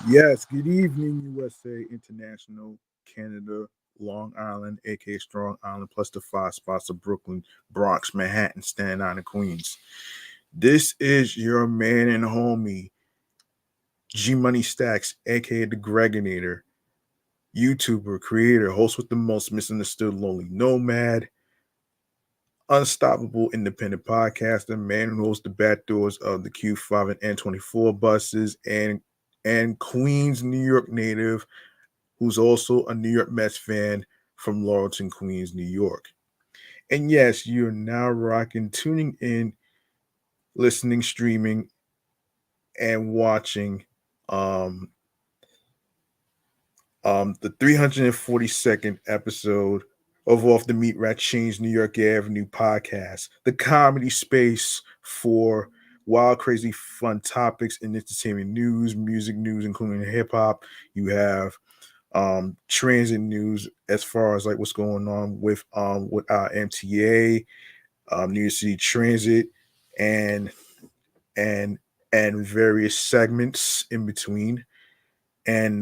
Yes, good evening, USA, International, Canada, Long Island, aka Strong Island, plus the five spots of Brooklyn, Bronx, Manhattan, Staten Island, and Queens. This is your man and homie, G Money Stacks, aka the Gregonator, YouTuber, creator, host with the most misunderstood lonely nomad, unstoppable independent podcaster, man who holds the back doors of the Q5 and N24 buses, and Queens, New York native who's also a New York Mets fan from Laurelton, Queens, New York. And yes, you're now rocking, tuning in, listening, streaming, and watching um, the 342nd episode of Off the Meat Rat Chainz New York Avenue podcast, the comedy space for wild, crazy, fun topics in entertainment news, music news, including hip hop. You have transit news as far as like what's going on with our MTA, New York City Transit, and and and various segments in between. And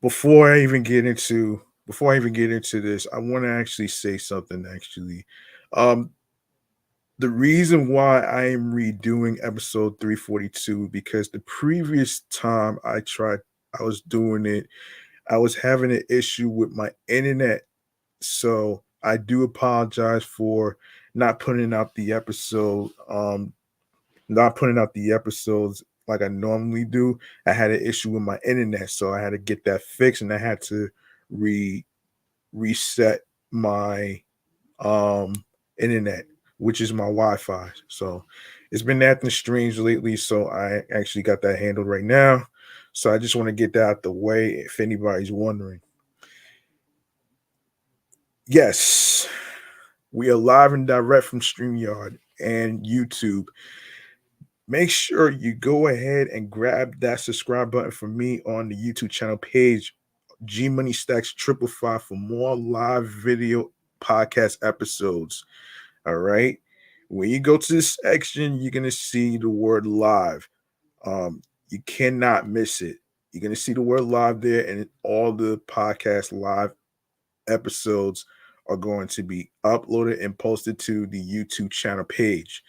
before I even get into this, I want to actually say something. Actually, um, the reason why I am redoing episode 342 because the previous time I was doing it, I was having an issue with my internet. So I do apologize for not putting out the episode, not putting out the episodes like I normally do. I had an issue with my internet, so I had to get that fixed, and I had to re reset my internet, which is my Wi-Fi. So it's been acting strange lately. So I actually got that handled right now. So I just want to get that out the way if anybody's wondering. Yes, we are live and direct from StreamYard and YouTube. Make sure you go ahead and grab that subscribe button for me on the YouTube channel page, G Money Stacks 555 for more live video podcast episodes. All right. When you go to this section, you're gonna see the word live. You cannot miss it. You're gonna see the word live there, and all the podcast live episodes are going to be uploaded and posted to the YouTube channel page.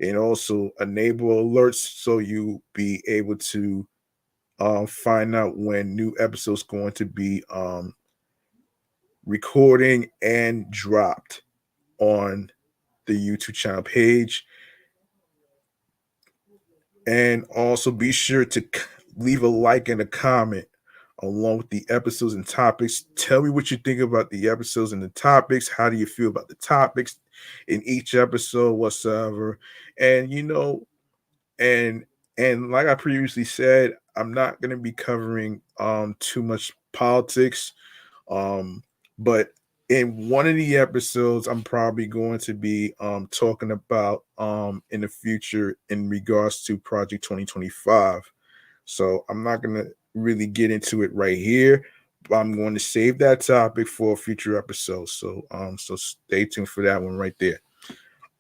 And also enable alerts so you'll be able to find out when new episodes going to be recording and dropped on the YouTube channel page. And also be sure to leave a like and a comment along with the episodes and topics. Tell me what you think about the episodes and the topics. How do you feel about the topics in each episode, whatsoever? And and like I previously said, I'm not going to be covering too much politics. Um, but in one of the episodes, I'm probably going to be talking about in the future in regards to Project 2025. So I'm not going to really get into it right here. But I'm going to save that topic for a future episode. So stay tuned for that one right there.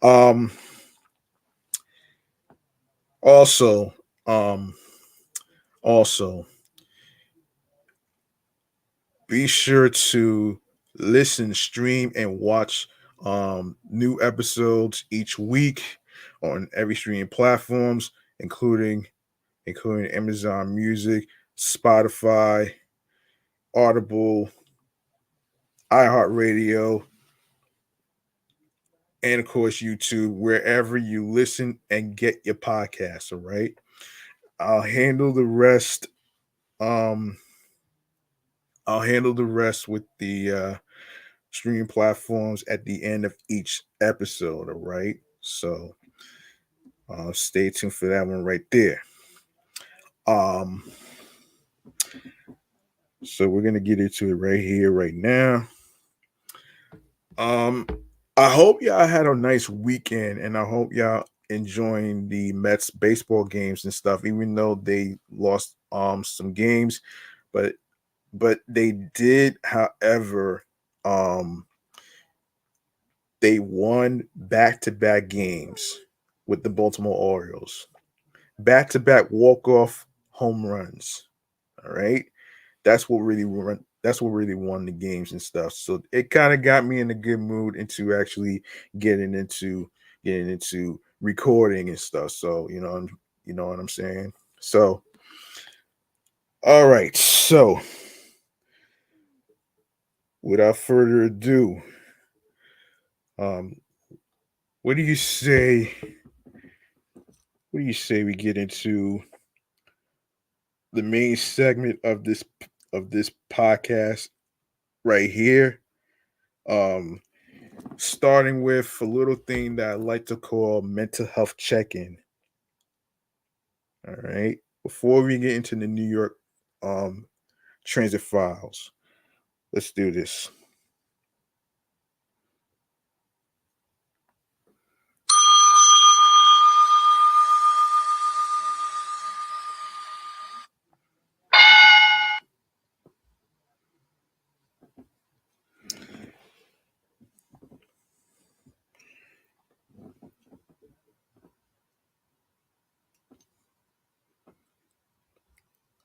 Um also um also be sure to listen, stream, and watch new episodes each week on every streaming platforms, including Amazon Music, Spotify, Audible, iHeartRadio, and of course YouTube, wherever you listen and get your podcasts. All right, I'll handle the rest. Um, I'll handle the rest with the streaming platforms at the end of each episode. All right. So stay tuned for that one right there. Um, so we're gonna get into it right here, right now. Um, I hope y'all had a nice weekend, and I hope y'all enjoying the Mets baseball games and stuff. Even though they lost some games, but they did, however, um they won back to back games with the Baltimore Orioles. back-to-back walk-off home runs. All right. That's what really won the games and stuff. So it kind of got me in a good mood into actually getting into getting into recording and stuff. So, you know what I'm saying? So, all right. So, without further ado, um what do you say we get into the main segment of this podcast right here? Um Starting with a little thing that I like to call mental health check-in. All right. Before we get into the New York um transit files, let's do this.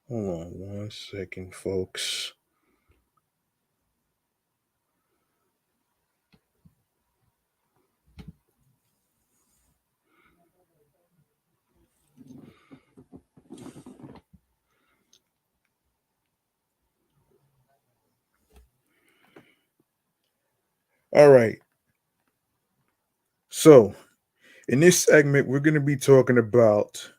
Hold on one second, folks. All right. So, in this segment, we're going to be talking about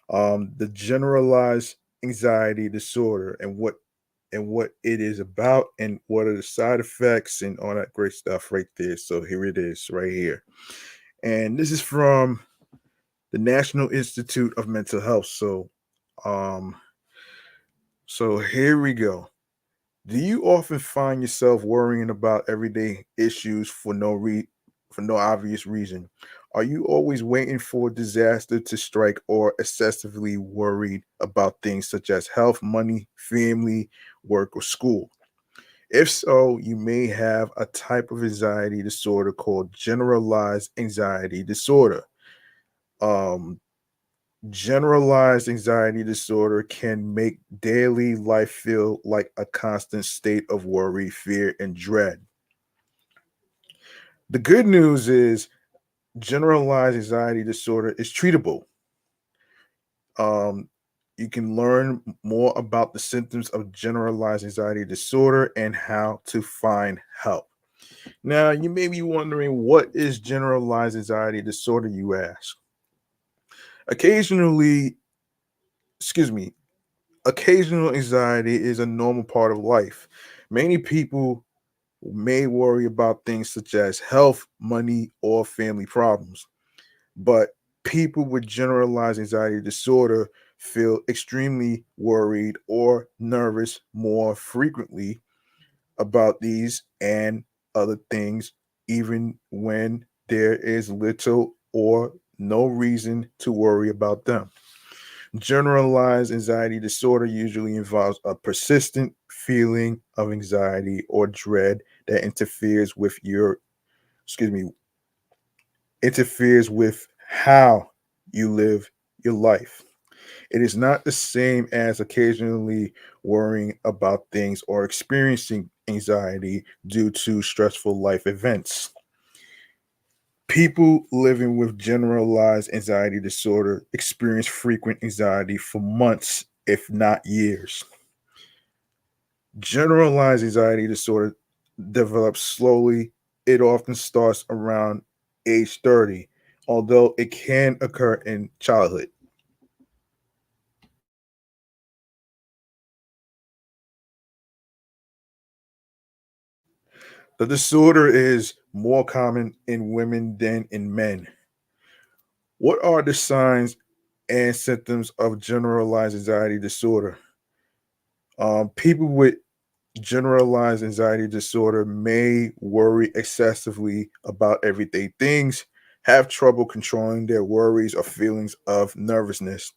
the generalized anxiety disorder and what it is about and what are the side effects and all that great stuff right there. So here it is right here. And this is from the National Institute of Mental Health. Um so here we go. Do you often find yourself worrying about everyday issues for no obvious reason? Are you always waiting for a disaster to strike or excessively worried about things such as health, money, family, work, or school? If so, you may have a type of anxiety disorder called generalized anxiety disorder. Um, Generalized anxiety disorder can make daily life feel like a constant state of worry, fear, and dread. The good news is generalized anxiety disorder is treatable. Um, you can learn more about the symptoms of generalized anxiety disorder and how to find help. Now, you may be wondering, what is generalized anxiety disorder, you ask? Occasionally, excuse me, occasional anxiety is a normal part of life. Many people may worry about things such as health, money, or family problems, but people with generalized anxiety disorder feel extremely worried or nervous more frequently about these and other things, even when there is little or no reason to worry about them. Generalized anxiety disorder usually involves a persistent feeling of anxiety or dread that excuse me, interferes with how you live your life. It is not the same as occasionally worrying about things or experiencing anxiety due to stressful life events. People living with generalized anxiety disorder experience frequent anxiety for months, if not years. Generalized anxiety disorder develops slowly. It often starts around age 30, although it can occur in childhood. The disorder is more common in women than in men. What are the signs and symptoms of generalized anxiety disorder? People with generalized anxiety disorder may worry excessively about everyday things, have trouble controlling their worries or feelings of nervousness,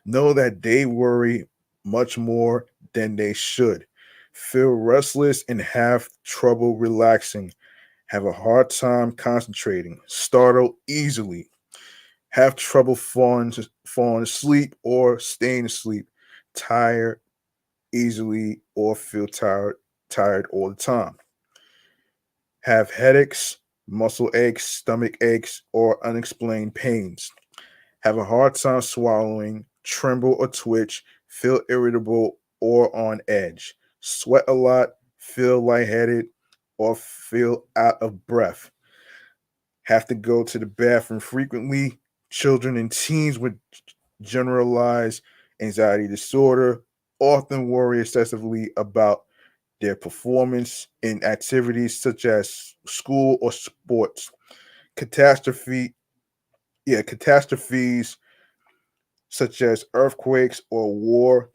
know that they worry much more than they should, feel restless and have trouble relaxing, have a hard time concentrating, startle easily, have trouble falling asleep or staying asleep, tired easily or feel tired all the time, have headaches, muscle aches, stomach aches, or unexplained pains, have a hard time swallowing, tremble or twitch, feel irritable or on edge, sweat a lot, feel lightheaded, or feel out of breath, have to go to the bathroom frequently, children and teens with generalized anxiety disorder often worry excessively about their performance in activities such as school or sports, catastrophe, catastrophes such as earthquakes or war,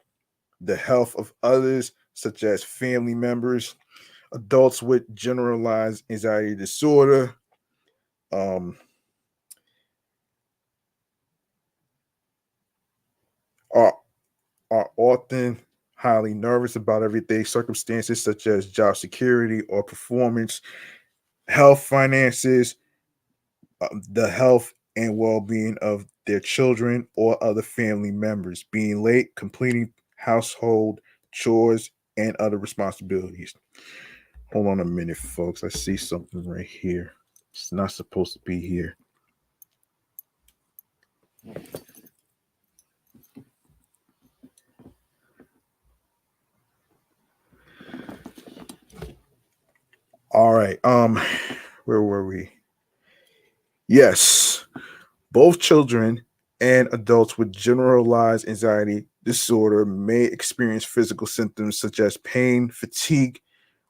the health of others, such as family members, adults with generalized anxiety disorder, um, are, are often highly nervous about everyday circumstances such as job security or performance, health, finances, the health and well being of their children or other family members, being late, completing household chores, and other responsibilities. Hold on a minute, folks. I see something right here. It's not supposed to be here. All right. Where were we? Yes. Both children and adults with generalized anxiety disorder may experience physical symptoms such as pain, fatigue,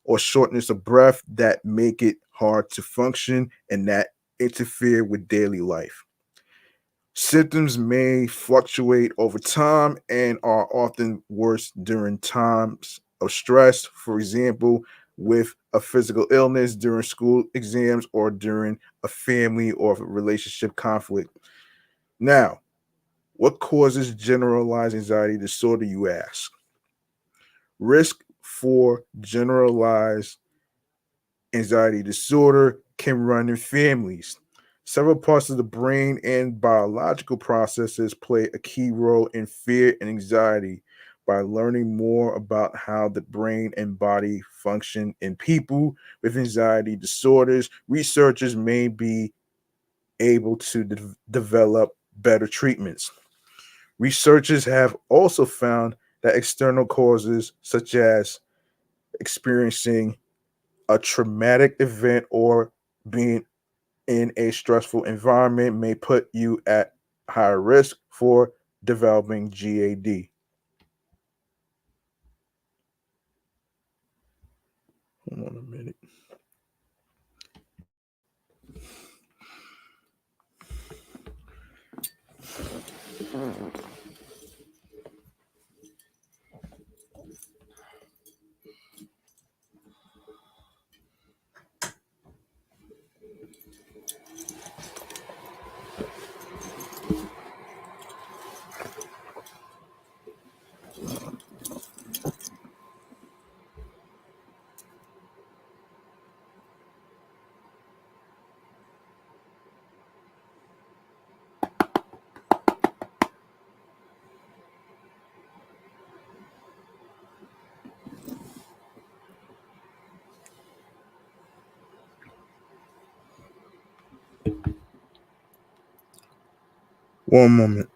or shortness of breath that make it hard to function and that interfere with daily life. Symptoms may fluctuate over time and are often worse during times of stress, for example, with a physical illness during school exams or during a family or relationship conflict. Now, what causes generalized anxiety disorder, you ask? Risk for generalized anxiety disorder can run in families. Several parts of the brain and biological processes play a key role in fear and anxiety. By learning more about how the brain and body function in people with anxiety disorders, researchers may be able to develop better treatments. Researchers have also found that external causes, such as experiencing a traumatic event or being in a stressful environment, may put you at higher risk for developing GAD. Hold on a minute. One moment.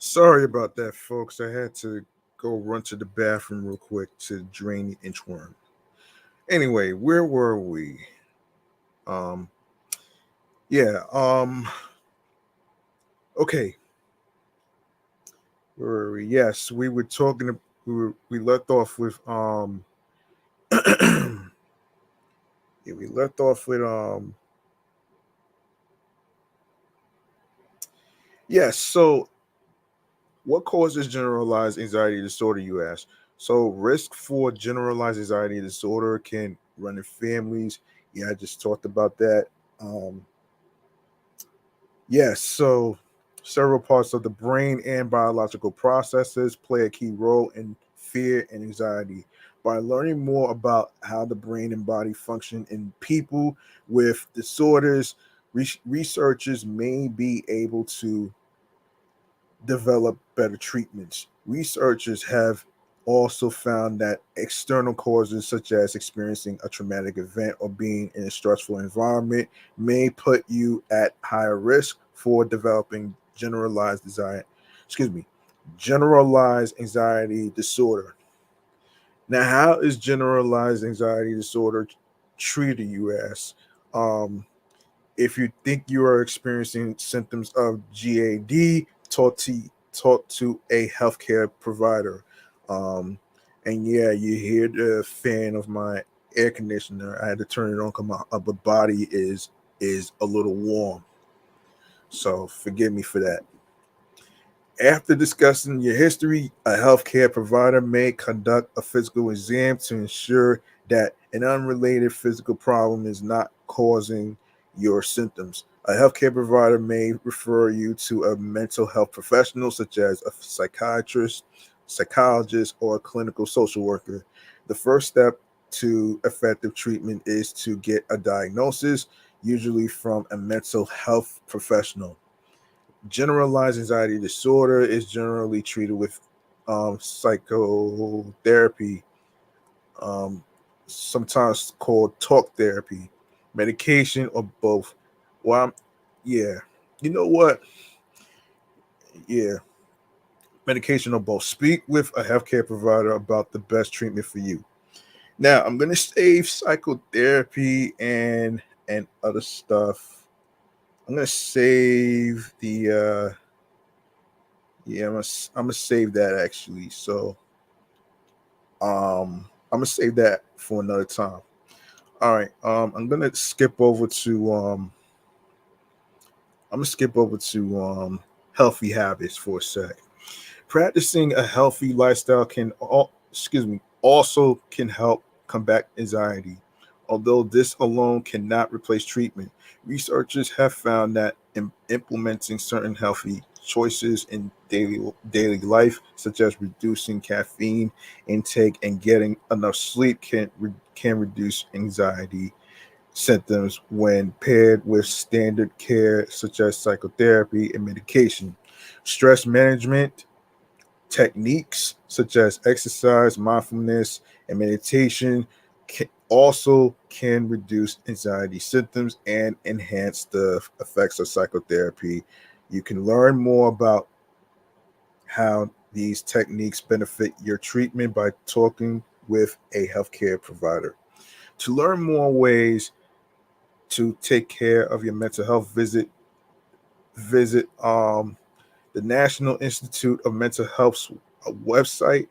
Sorry about that, folks. I had to go run to the bathroom real quick to drain the inchworm. Anyway, where were we? Um, yeah. Okay. Where were we? Yes, we were talking. We left off with yeah, we left off with yes. So, what causes generalized anxiety disorder? You ask. So, risk for generalized anxiety disorder can run in families. Yeah, I just talked about that. Um, Yes, so several parts of the brain and biological processes play a key role in fear and anxiety. By learning more about how the brain and body function in people with disorders, researchers may be able to develop better treatments. Researchers have also found that external causes, such as experiencing a traumatic event or being in a stressful environment, may put you at higher risk for developing excuse me, generalized anxiety disorder. Now, how is generalized anxiety disorder treated, you ask? Um, if you think you are experiencing symptoms of GAD, talk to a healthcare provider. Um, and yeah, you hear the fan of my air conditioner. I had to turn it on because my upper body is a little warm. So forgive me for that. After discussing your history, a healthcare provider may conduct a physical exam to ensure that an unrelated physical problem is not causing your symptoms. A healthcare provider may refer you to a mental health professional, such as a psychiatrist, psychologist, or a clinical social worker. The first step to effective treatment is to get a diagnosis, usually from a mental health professional. Generalized anxiety disorder is generally treated with psychotherapy, um, sometimes called talk therapy, medication, or both. Well, yeah, you know what? Yeah, medication or both. Speak with a healthcare provider about the best treatment for you. Now, I'm gonna save psychotherapy and other stuff. I'm gonna save the yeah, I'm gonna save that actually. So I'm gonna save that for another time. All right. I'm gonna skip over to healthy habits for a sec. Practicing a healthy lifestyle also can help combat anxiety. Although this alone cannot replace treatment, researchers have found that implementing certain healthy choices in daily life, such as reducing caffeine intake and getting enough sleep, can reduce anxiety symptoms when paired with standard care such as psychotherapy and medication. Stress management techniques such as exercise, mindfulness, and meditation can reduce anxiety symptoms and enhance the effects of psychotherapy. You can learn more about how these techniques benefit your treatment by talking with a healthcare provider. To learn more ways to take care of your mental health, visit the National Institute of Mental Health's website,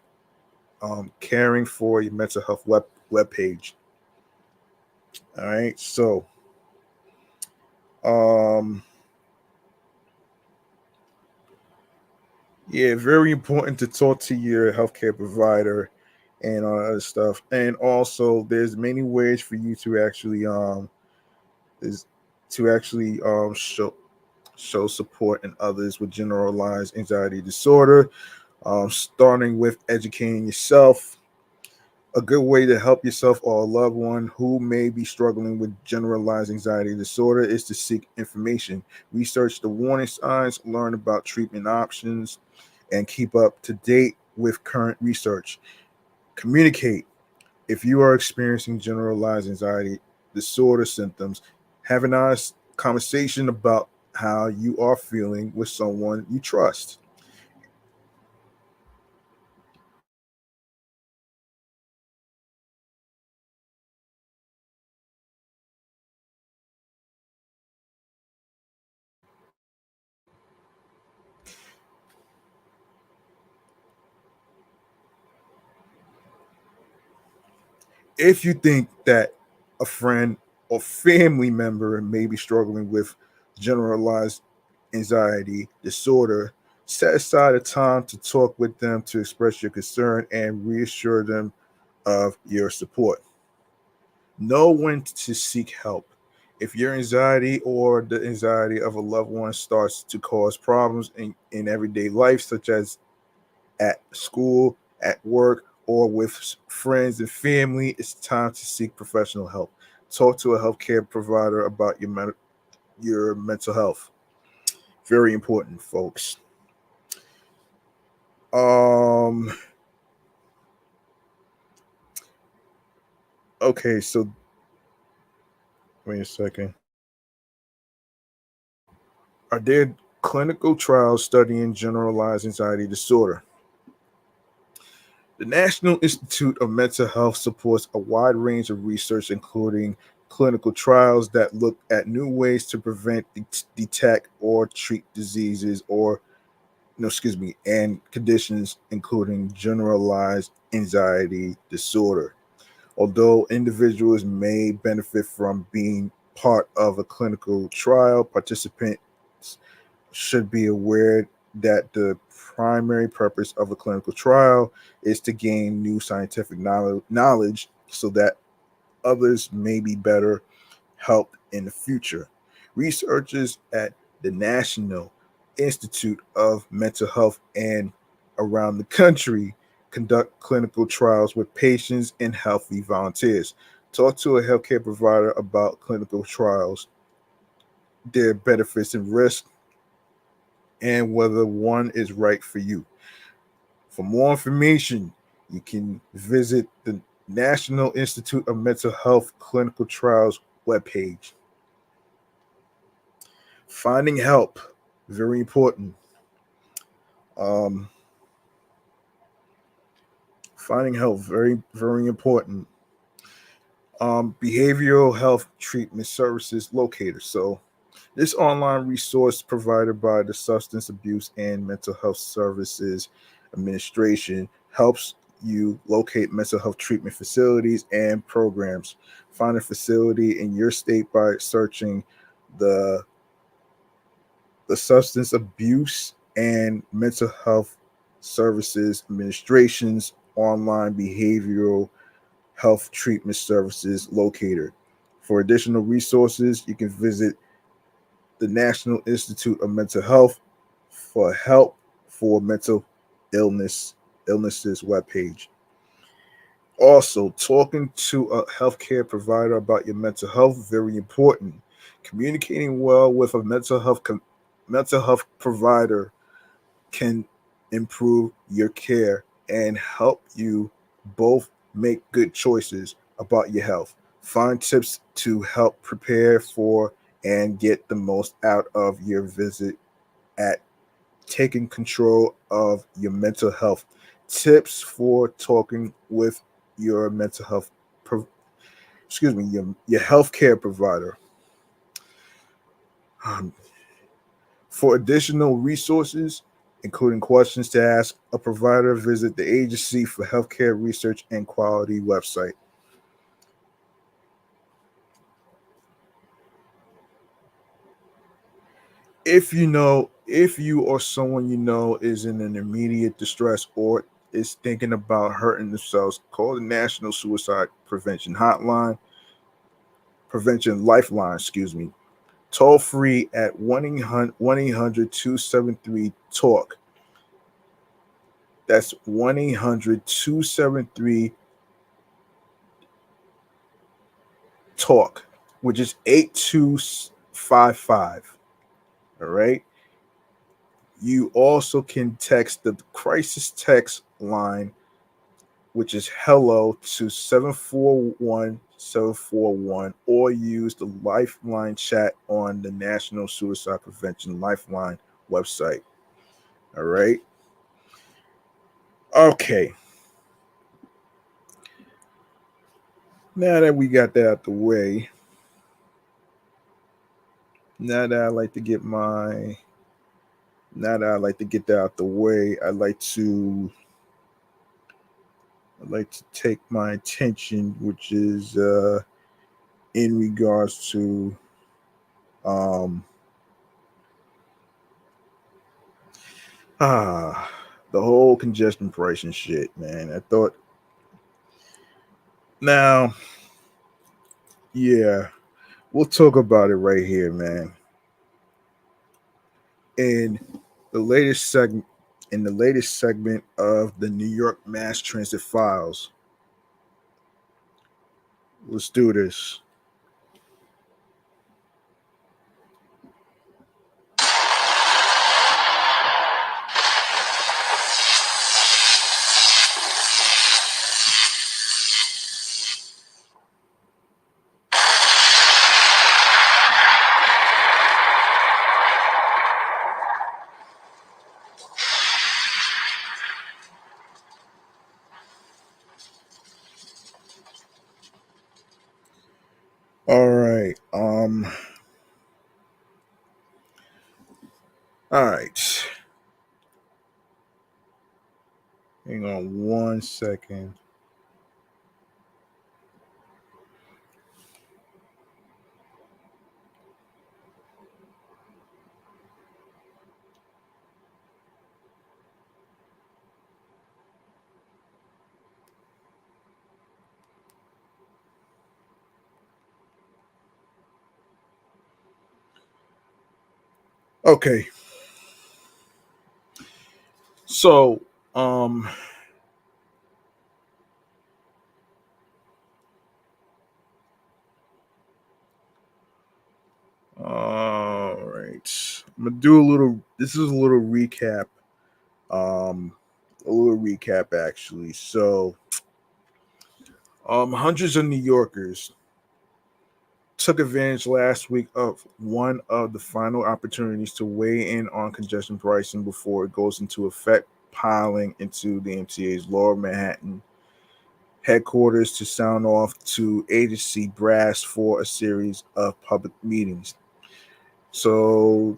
caring for your mental health webpage. All right. So, um, yeah, very important to talk to your healthcare provider and all that other stuff. And also, there's many ways for you to actually is to actually show support in others with generalized anxiety disorder. Starting with educating yourself. A good way to help yourself or a loved one who may be struggling with generalized anxiety disorder is to seek information, research the warning signs, learn about treatment options, and keep up to date with current research. Communicate. If you are experiencing generalized anxiety disorder symptoms, have an honest conversation about how you are feeling with someone you trust. If you think that a friend or family member may be struggling with generalized anxiety disorder, set aside a time to talk with them to express your concern and reassure them of your support. Know when to seek help. If your anxiety or the anxiety of a loved one starts to cause problems in everyday life, such as at school, at work, or with friends and family, it's time to seek professional help. Talk to a healthcare provider about your mental health. Very important, folks. Um. Okay, so wait a second. Are there clinical trials studying generalized anxiety disorder? The National Institute of Mental Health supports a wide range of research, including clinical trials that look at new ways to prevent, detect, or treat diseases or no, excuse me, and conditions including generalized anxiety disorder. Although individuals may benefit from being part of a clinical trial, participants should be aware that the primary purpose of a clinical trial is to gain new scientific knowledge so that others may be better helped in the future. Researchers at the National Institute of Mental Health and around the country conduct clinical trials with patients and healthy volunteers. Talk to a healthcare provider about clinical trials, their benefits and risks, and whether one is right for you. For more information, you can visit the National Institute of Mental Health Clinical Trials webpage. Finding help, very important. Um, Finding help, very, very important. Behavioral health treatment services locator. So, this online resource provided by the Substance Abuse and Mental Health Services Administration helps you locate mental health treatment facilities and programs. Find a facility in your state by searching the the Substance Abuse and Mental Health Services Administration's online behavioral health treatment services locator. For additional resources, you can visit the National Institute of Mental Health for help for mental illnesses webpage. Also, talking to a healthcare provider about your mental health very important. Communicating well with a mental health provider can improve your care and help you both make good choices about your health. Find tips to help prepare for and get the most out of your visit at taking control of your mental health. Tips for talking with your mental health, your healthcare provider. Um, For additional resources, including questions to ask a provider, visit the Agency for Healthcare Research and Quality website. If you or someone you know is in an immediate distress or is thinking about hurting themselves, call the National Suicide Prevention Lifeline, excuse me, toll free at 1-800-273-TALK. That's 1-800-273 talk, which is 8255. All right. You also can text the crisis text line, which is hello to 741-741, or use the Lifeline chat on the National Suicide Prevention Lifeline website. All right. Okay. Now that we got that out the way, now that I like to get my now that I like to get that out the way, I like to I'd like to take my attention, which is in regards to um, ah the whole congestion pricing shit, man. I thought now, yeah, we'll talk about it right here, man. In the latest segment, in the latest segment of the New York Mass Transit Files, let's do this. All right. All right. Hang on one second. Okay. So, all right. I'm gonna do a little. This is a little recap. Um, a little recap actually. So, hundreds of New Yorkers took advantage last week of one of the final opportunities to weigh in on congestion pricing before it goes into effect, piling into the MTA's Lower Manhattan headquarters to sound off to agency brass for a series of public meetings. So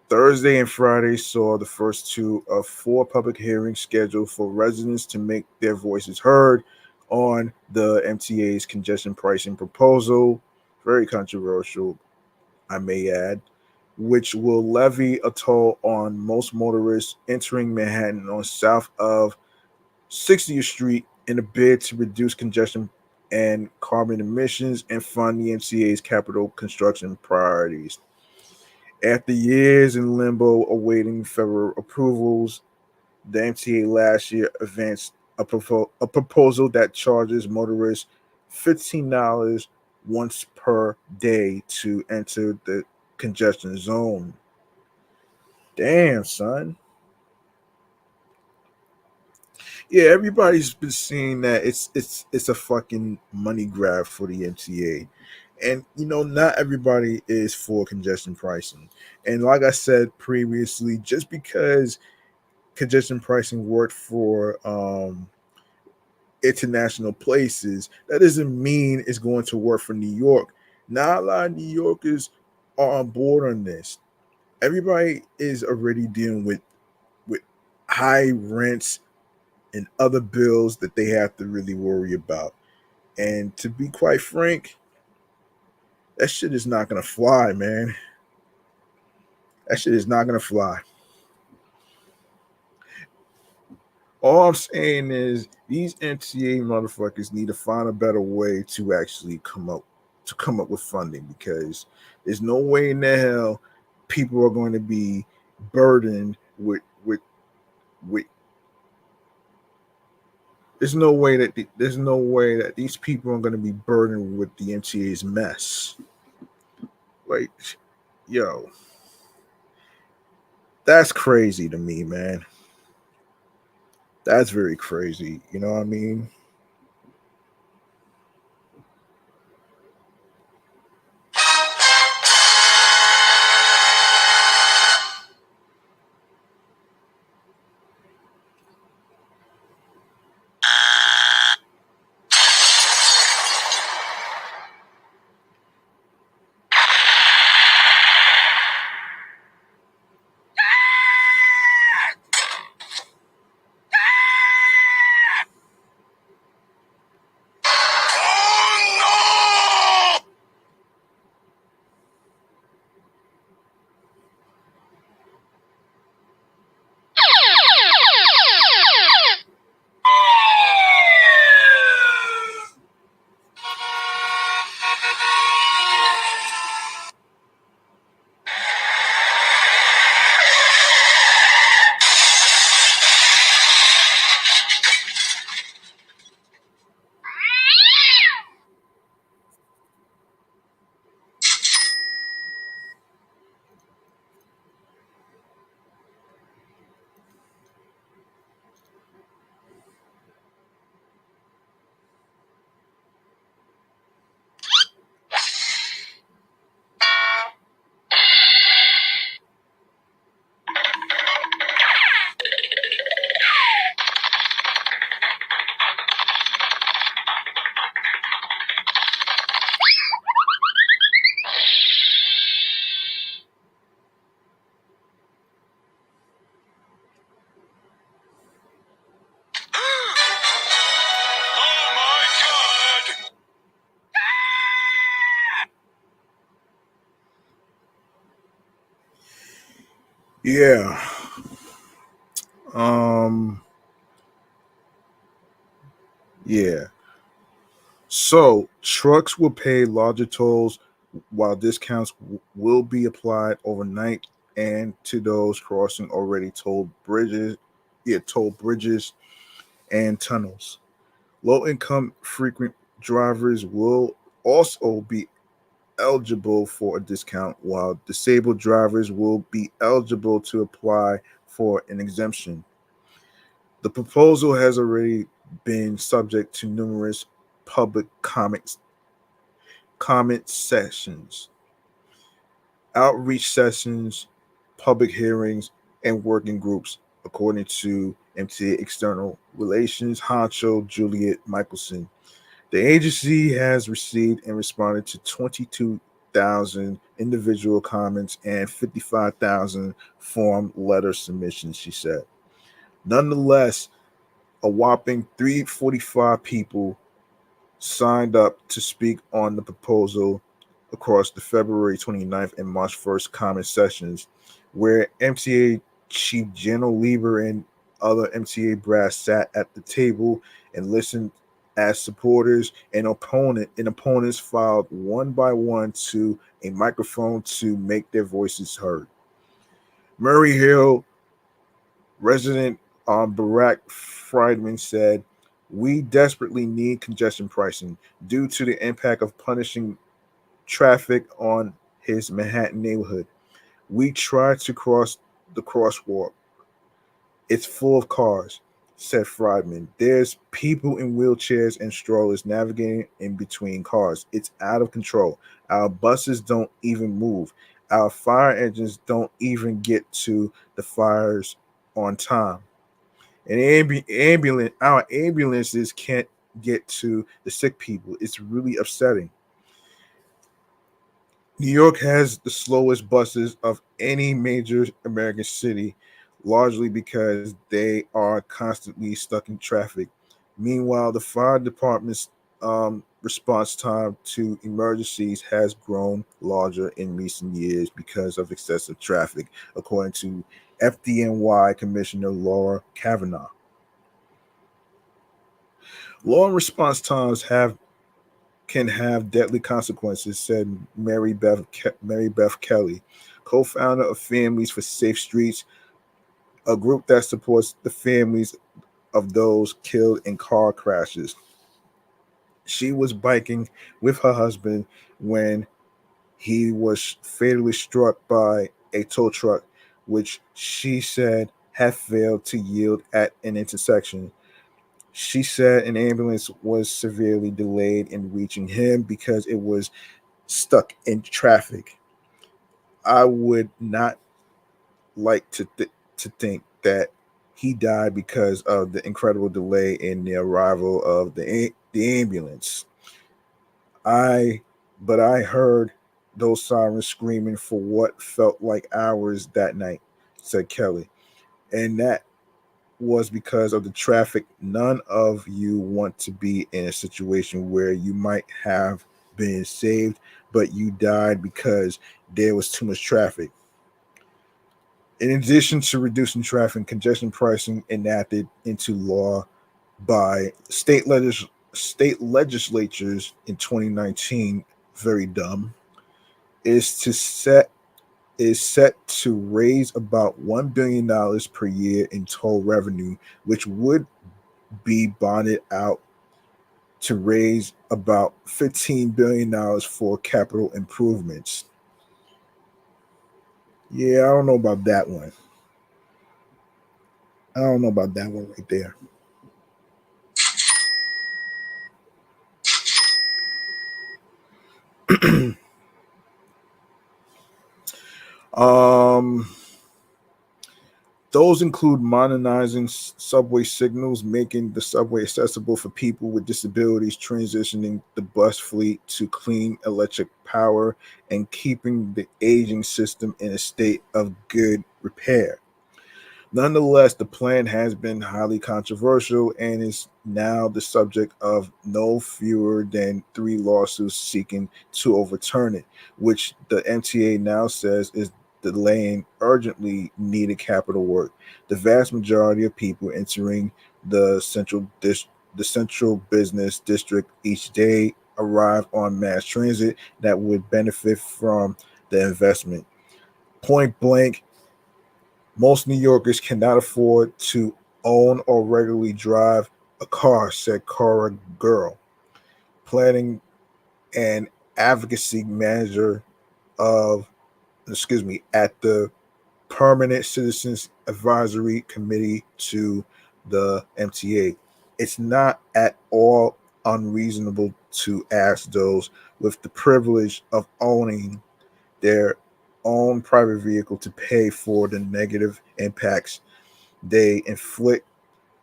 Thursday and Friday saw the first two of four public hearings scheduled for residents to make their voices heard on the MTA's congestion pricing proposal. Very controversial, I may add, which will levy a toll on most motorists entering Manhattan on south of 60th Street in a bid to reduce congestion and carbon emissions and fund the MCA's capital construction priorities. After years in limbo awaiting federal approvals, the MTA last year advanced a proposal that charges motorists $15 once per day to enter the congestion zone. Damn, son. Yeah, everybody's been saying that it's a fucking money grab for the MTA. And not everybody is for congestion pricing. And like I said previously, just because congestion pricing worked for international places, that doesn't mean it's going to work for New York. Not a lot of New Yorkers are on board on this. Everybody is already dealing with high rents and other bills that they have to really worry about. And to be quite frank, that shit is not gonna fly, man. That shit is not gonna fly. All I'm saying is these MTA motherfuckers need to find a better way to actually come up with funding, because there's no way in the hell people are going to be burdened with there's no way that these people are going to be burdened with the MTA's mess. Like, yo, that's crazy to me, man. That's very crazy. You know what I mean? Yeah. Um. Yeah. So trucks will pay larger tolls, while discounts will be applied overnight and to those crossing already tolled bridges. Yeah, tolled bridges and tunnels. Low income frequent drivers will also be eligible for a discount, while disabled drivers will be eligible to apply for an exemption. The proposal has already been subject to numerous public comment sessions, outreach sessions, public hearings, and working groups, according to MTA External Relations honcho Juliet Michelson. The agency has received and responded to 22,000 individual comments and 55,000 form letter submissions, she said. Nonetheless, a whopping 345 people signed up to speak on the proposal across the February 29th and March 1st comment sessions, where MTA Chief General Lieber and other MTA brass sat at the table and listened as supporters and opponents filed one by one to a microphone to make their voices heard. Murray Hill resident Barack Friedman said, "We desperately need congestion pricing due to the impact of punishing traffic on his Manhattan neighborhood. We tried to cross the crosswalk. It's full of cars," said Friedman. "There's people in wheelchairs and strollers navigating in between cars. It's out of control. Our buses don't even move. Our fire engines don't even get to the fires on time. And our ambulances can't get to the sick people. It's really upsetting. New York has the slowest buses of any major American city, largely because they are constantly stuck in traffic. Meanwhile, the fire department's response time to emergencies has grown larger in recent years because of excessive traffic, according to FDNY Commissioner Laura Kavanaugh. Long response times have can have deadly consequences, said Mary Beth Kelly, co-founder of Families for Safe Streets, a group that supports the families of those killed in car crashes. She was biking with her husband when he was fatally struck by a tow truck, which she said had failed to yield at an intersection. She said an ambulance was severely delayed in reaching him because it was stuck in traffic. I would not like to think that he died because of the incredible delay in the arrival of the ambulance. I but I heard those sirens screaming for what felt like hours that night, said Kelly. And that was because of the traffic. None of you want to be in a situation where you might have been saved, but you died because there was too much traffic. In addition to reducing traffic, congestion pricing enacted into law by state legislatures in 2019, very dumb, is to set is set to raise about $1 billion per year in toll revenue, which would be bonded out to raise about $15 billion for capital improvements. Yeah, I don't know about that one. I don't know about that one right there. um, those include modernizing subway signals, making the subway accessible for people with disabilities, transitioning the bus fleet to clean electric power, and keeping the aging system in a state of good repair. Nonetheless, the plan has been highly controversial and is now the subject of no fewer than three lawsuits seeking to overturn it, which the MTA now says is delaying urgently needed capital work. The vast majority of people entering the the central business district each day arrive on mass transit that would benefit from the investment. Point blank, most New Yorkers cannot afford to own or regularly drive a car, said Cora Girl, planning and advocacy manager of, at the Permanent Citizens Advisory Committee to the MTA. It's not at all unreasonable to ask those with the privilege of owning their own private vehicle to pay for the negative impacts they inflict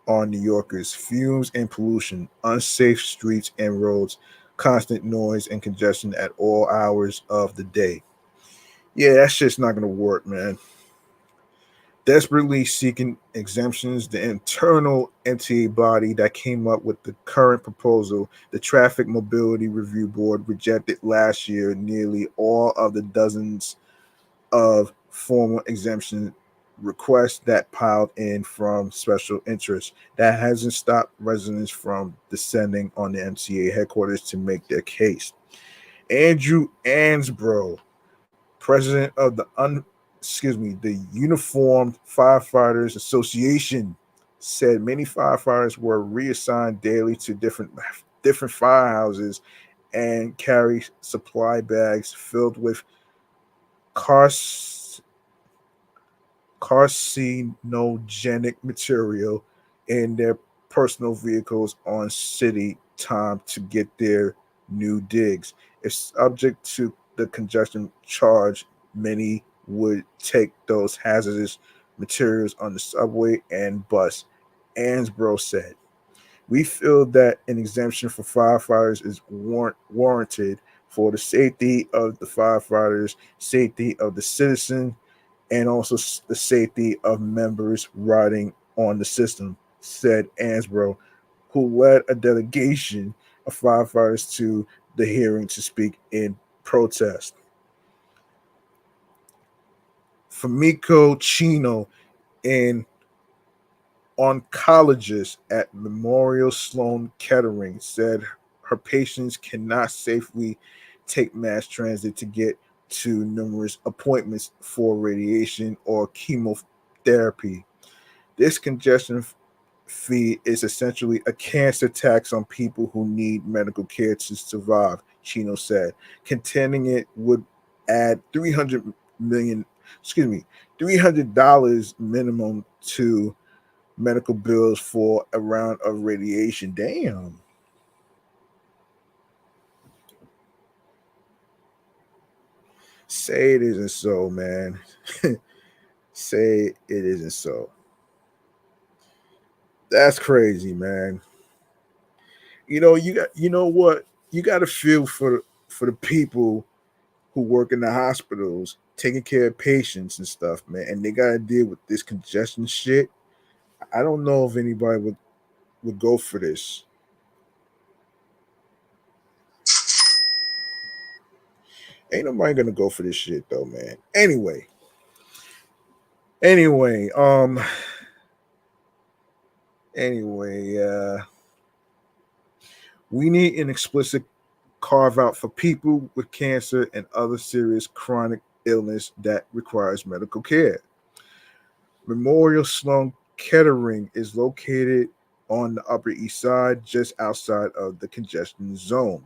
on New Yorkers: fumes and pollution, unsafe streets and roads, constant noise and congestion at all hours of the day. Yeah, that shit's not going to work, man. Desperately seeking exemptions, the internal MTA body that came up with the current proposal, the Traffic Mobility Review Board, rejected last year nearly all of the dozens of formal exemption requests that piled in from special interests. That hasn't stopped residents from descending on the MTA headquarters to make their case. Andrew Ansbro, president of the Uniformed Firefighters Association, said many firefighters were reassigned daily to different firehouses and carry supply bags filled with cars carcinogenic material in their personal vehicles on city time to get their new digs. If subject to the congestion charge, many would take those hazardous materials on the subway and bus. Ansbro said, "We feel that an exemption for firefighters is warranted for the safety of the firefighters, safety of the citizen, and also the safety of members riding on the system," said Ansbro, who led a delegation of firefighters to the hearing to speak in protest. Famiko Chino, an oncologist at Memorial Sloan Kettering, said her patients cannot safely take mass transit to get to numerous appointments for radiation or chemotherapy. This congestion fee is essentially a cancer tax on people who need medical care to survive, Chino said. Contending it would add 300 $300 minimum to medical bills for a round of radiation. Damn. Say it isn't so, man. Say it isn't so. That's crazy, man. You know what? You got to feel for the people who work in the hospitals taking care of patients and stuff, man, and they got to deal with this congestion shit. I don't know if anybody would go for this. Ain't nobody gonna go for this shit though, man. Anyway, anyway, we need an explicit carve out for people with cancer and other serious chronic illness that requires medical care. Memorial Sloan Kettering is located on the Upper East Side, just outside of the congestion zone.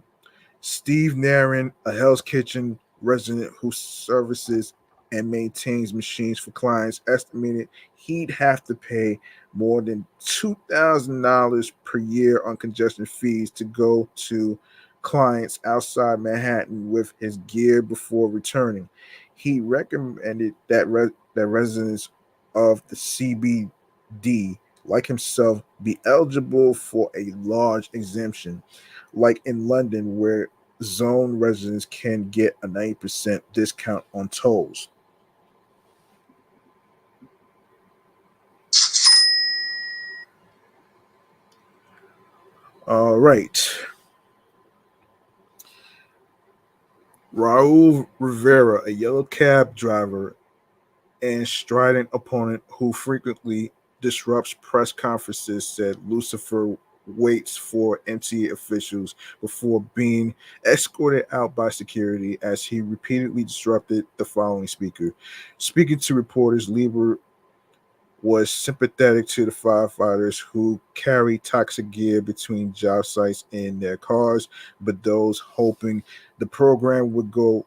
Steve Narin, a Hell's Kitchen resident who services and maintains machines for clients, estimated he'd have to pay more than $2,000 per year on congestion fees to go to clients outside Manhattan with his gear before returning. He recommended that residents of the CBD, like himself, be eligible for a large exemption, like in London, where zone residents can get a 90% discount on tolls. All right. Raul Rivera, a yellow cab driver and strident opponent who frequently disrupts press conferences, said Lucifer waits for MTA officials before being escorted out by security as he repeatedly disrupted the following speaker. Speaking to reporters, Lieber was sympathetic to the firefighters who carry toxic gear between job sites in their cars, but those hoping the program would go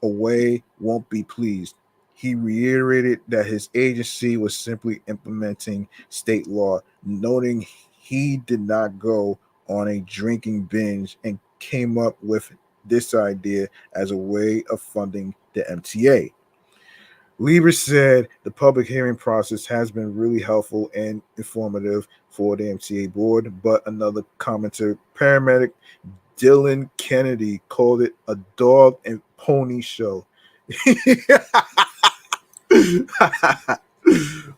away won't be pleased. He reiterated that his agency was simply implementing state law, noting he did not go on a drinking binge and came up with this idea as a way of funding the MTA. Lever said the public hearing process has been really helpful and informative for the MTA board, but another commenter, paramedic Dylan Kennedy, called it a dog and pony show.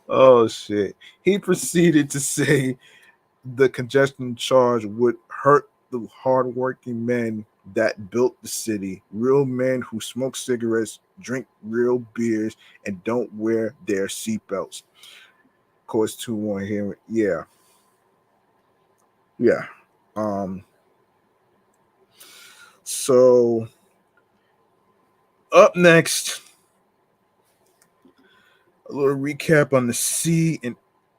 Oh, shit. He proceeded to say the congestion charge would hurt the hardworking men that built the city, real men who smoke cigarettes, drink real beers, and don't wear their seatbelts. Of course, 2-1 here. Yeah. Yeah. Um, so up next, a little recap on the C and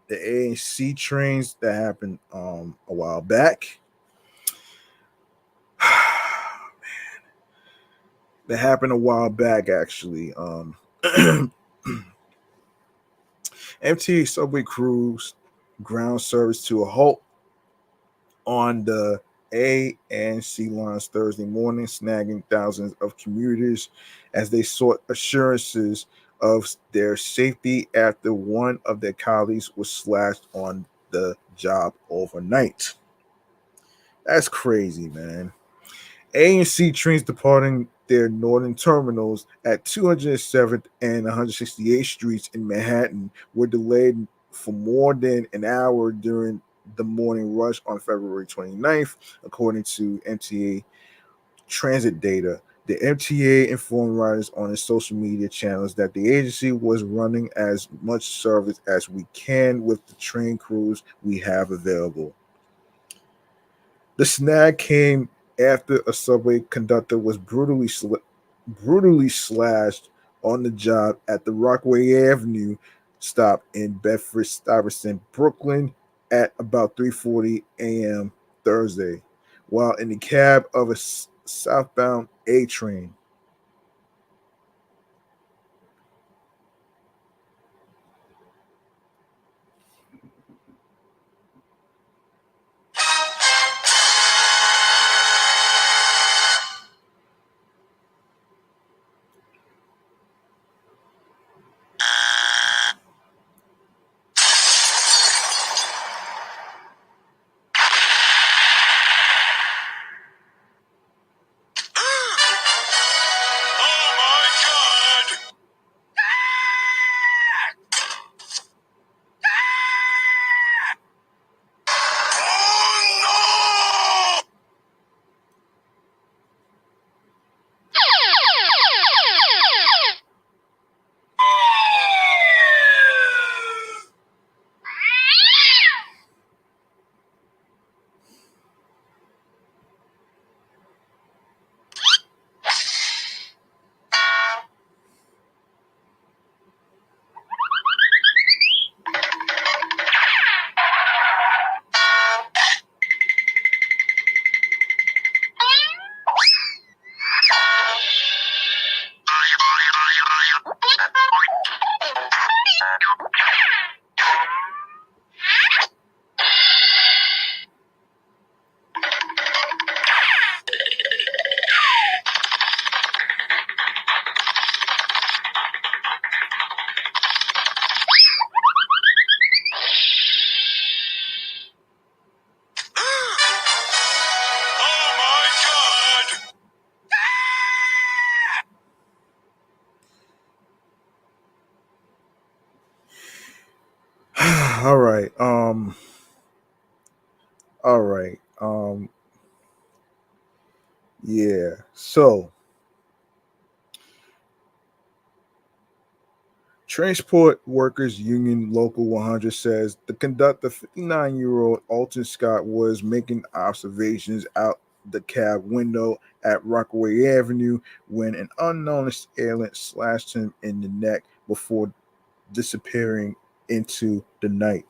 the A and C trains that happened a while back. That happened a while back, actually. MTA subway crews ground service to a halt on the A and C lines Thursday morning, snagging thousands of commuters as they sought assurances of their safety after one of their colleagues was slashed on the job overnight. That's crazy, man. A and C trains departing their northern terminals at 207th and 168th Streets in Manhattan were delayed for more than an hour during the morning rush on February 29th, according to MTA transit data. The MTA informed riders on its social media channels that the agency was running as much service as we can with the train crews we have available. The snag came after a subway conductor was brutally slashed on the job at the Rockaway Avenue stop in Bedford-Stuyvesant, Brooklyn, at about 3:40 a.m. Thursday, while in the cab of a southbound A train. Oh my God! Oh no! Oh my God! All right. All right. Yeah. So Transport Workers Union Local 100 says the conductor, 59-year-old Alton Scott, was making observations out the cab window at Rockaway Avenue when an unknown assailant slashed him in the neck before disappearing into the night.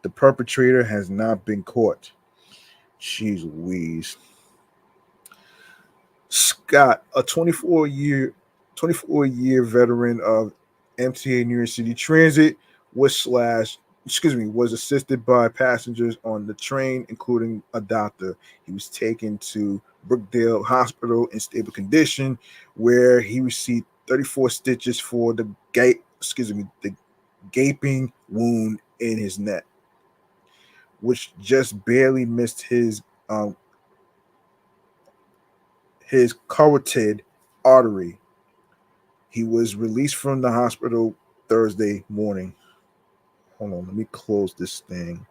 The perpetrator has not been caught. Jeez Louise. Scott, a 24-year veteran of MTA New York City Transit, was assisted by passengers on the train, including a doctor. He was taken to Brookdale Hospital in stable condition, where he received 34 stitches for the gaping wound in his neck, which just barely missed his carotid artery. He was released from the hospital Thursday morning. Hold on, let me close this thing.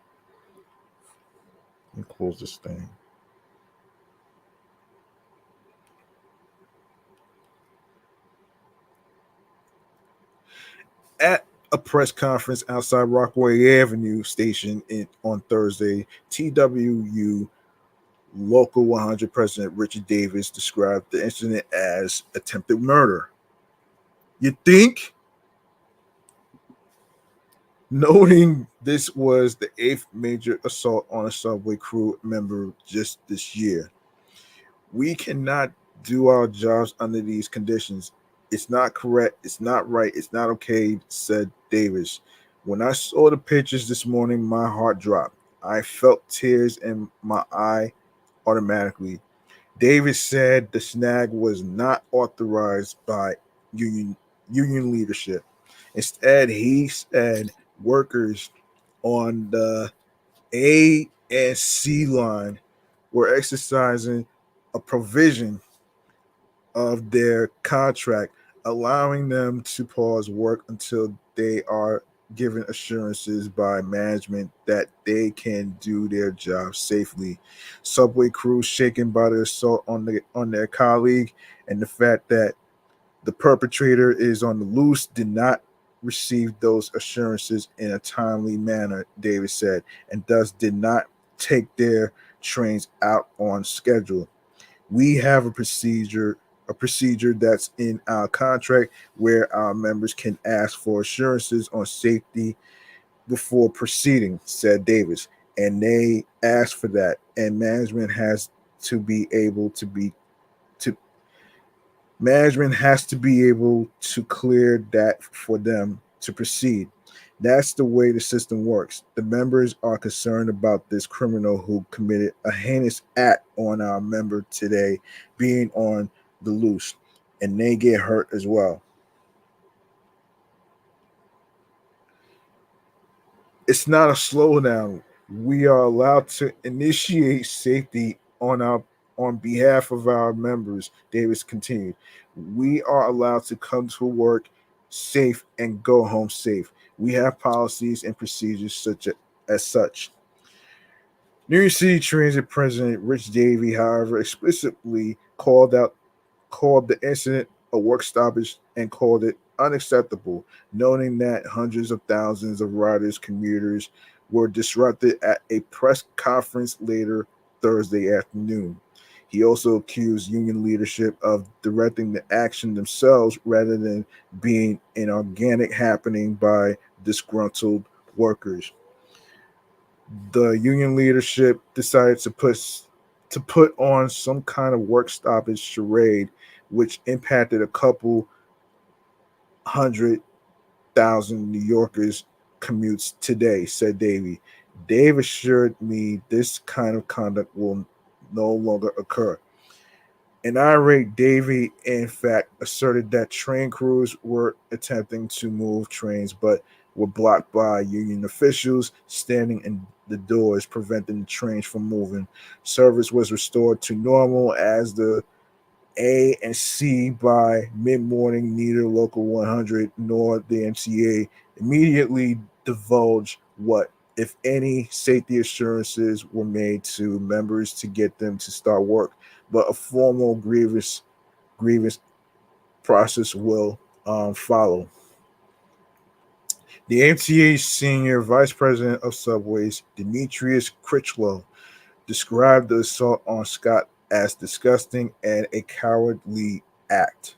At a press conference outside Rockaway Avenue station on Thursday, TWU Local 100 President Richard Davis described the incident as attempted murder. You think? Noting this was the 8th major assault on a subway crew member just this year. We cannot do our jobs under these conditions. It's not correct. It's not right. It's not okay, said Davis. When I saw the pictures this morning, my heart dropped. I felt tears in my eye automatically. Davis said the snag was not authorized by union leadership. Instead, he said workers on the A and C line were exercising a provision of their contract, allowing them to pause work until they are given assurances by management that they can do their job safely. Subway crews shaken by the assault on their colleague and the fact that the perpetrator is on the loose did not receive those assurances in a timely manner, Davis said, and thus did not take their trains out on schedule. We have a procedure that's in our contract where our members can ask for assurances on safety before proceeding, said Davis. And they asked for that. And to management has to be able to clear that for them to proceed. That's the way the system works. The members are concerned about this criminal who committed a heinous act on our member today being on the loose, and they get hurt as well. It's not a slowdown. We are allowed to initiate safety on behalf of our members, Davis continued. We are allowed to come to work safe and go home safe. We have policies and procedures as such. New York City Transit President Rich Davey, however, explicitly called the incident a work stoppage and called it unacceptable, noting that hundreds of thousands of riders, commuters were disrupted at a press conference later Thursday afternoon. He also accused union leadership of directing the action themselves rather than being an organic happening by disgruntled workers. The union leadership decided to put on some kind of work stoppage charade, which impacted a couple 100,000 New Yorkers' commutes today, said Davey. Dave assured me this kind of conduct will no longer occur. An irate Davey, in fact, asserted that train crews were attempting to move trains but were blocked by union officials standing in the doors, preventing the trains from moving. Service was restored to normal as the A and C by mid-morning. Neither Local 100 nor the MTA immediately divulged what, if any, safety assurances were made to members to get them to start work, but a formal grievance process will follow. The MTA senior vice president of subways, Demetrius Critchlow, described the assault on Scott as disgusting and a cowardly act.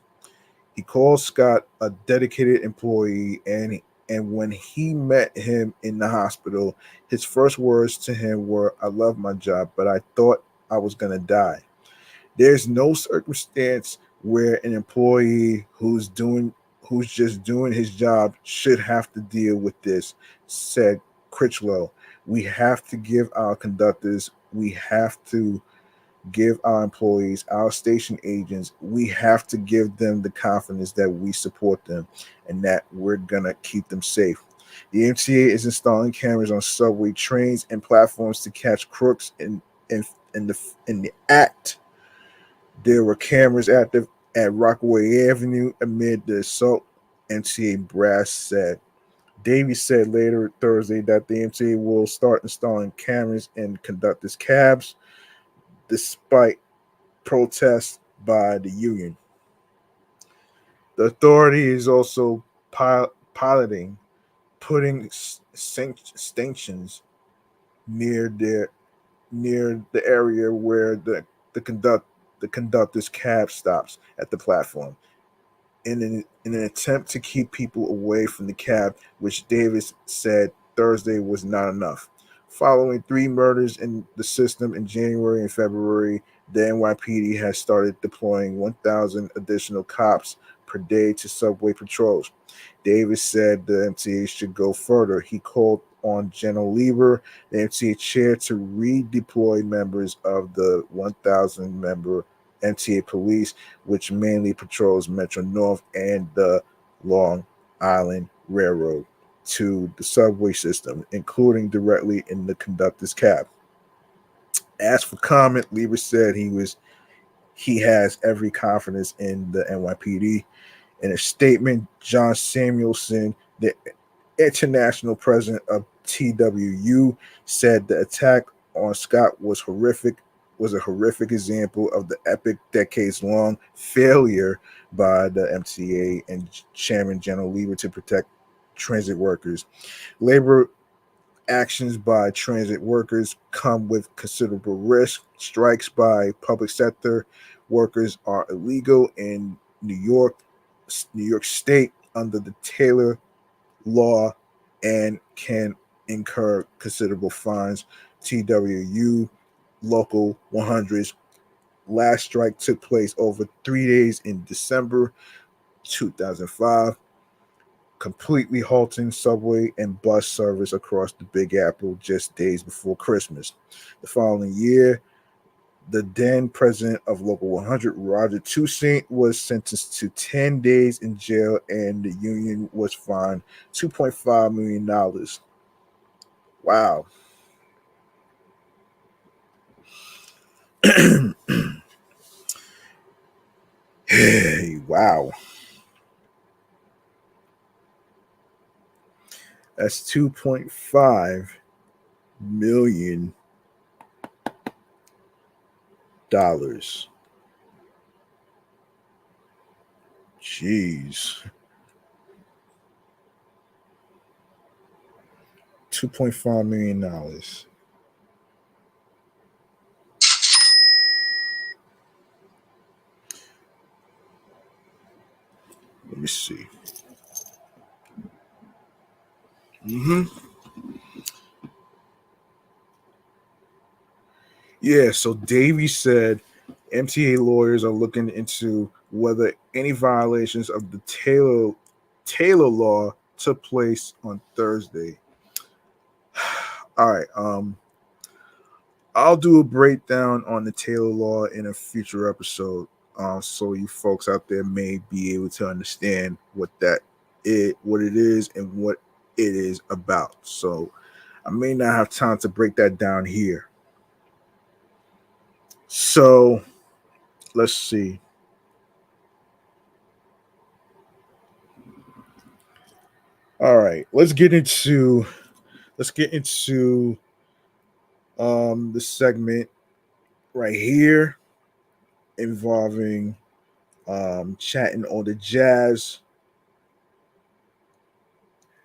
He called Scott a dedicated employee, and when he met him in the hospital, his first words to him were, "I love my job, but I thought I was going to die." There's no circumstance where an employee who's just doing his job should have to deal with this, said Critchlow. We have to give our conductors, we have to give our employees, our station agents, we have to give them the confidence that we support them and that we're gonna keep them safe. The MTA is installing cameras on subway trains and platforms to catch crooks in, in the act. There were cameras active at Rockaway Avenue amid the assault, MTA brass said. Davies said later Thursday that the MTA will start installing cameras in conductors' cabs despite protests by the union. The authority is also piloting putting stations near the area where the conduct the conductor's cab stops at the platform in an attempt to keep people away from the cab, which Davis said Thursday was not enough. Following three murders in the system in January and February, the NYPD has started deploying 1,000 additional cops per day to subway patrols. Davis said the MTA should go further. He called on General Lieber, the MTA chair, to redeploy members of the 1,000 member MTA police, which mainly patrols Metro North and the Long Island Railroad, to the subway system, including directly in the conductor's cab. As for comment, Lieber said he has every confidence in the NYPD. In a statement, John Samuelson, the international president of TWU, said the attack on Scott was a horrific example of the epic decades-long failure by the MTA and Chairman General Lieber to protect transit workers. Labor actions by transit workers come with considerable risk. Strikes by public sector workers are illegal in New York State under the Taylor law and can incur considerable fines. TWU Local 100's last strike took place over 3 days in December 2005, completely halting subway and bus service across the Big Apple just days before Christmas. The following year, the then president of Local 100, Roger Toussaint, was sentenced to 10 days in jail, and the union was fined $2.5 million. Wow. Hey, wow. That's $2.5 million. Jeez. $2.5 million. Let me see. hmm Yeah, so Davey said MTA lawyers are looking into whether any violations of the Taylor law took place on Thursday. All right, I'll do a breakdown on the Taylor law in a future episode, so you folks out there may be able to understand what it is, and what it is about. So I may not have time to break that down here. So let's see. All right, let's get into the segment right here involving chatting on the jazz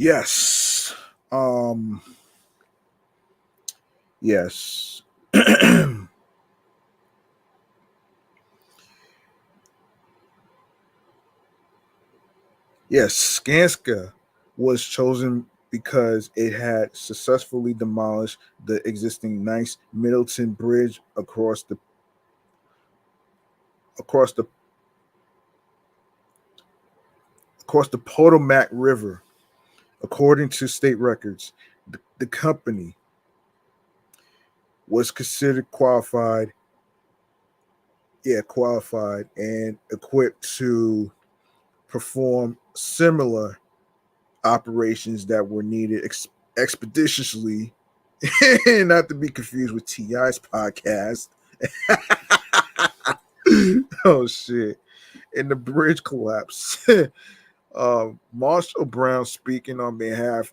Yes. Um yes. Yes, Skanska was chosen because it had successfully demolished the existing nice Middleton Bridge across the across the Potomac River. According to state records, the company was considered qualified and equipped to perform similar operations that were needed expeditiously, not to be confused with Ti's podcast. Oh shit! And the bridge collapse. Marshall Brown, speaking on behalf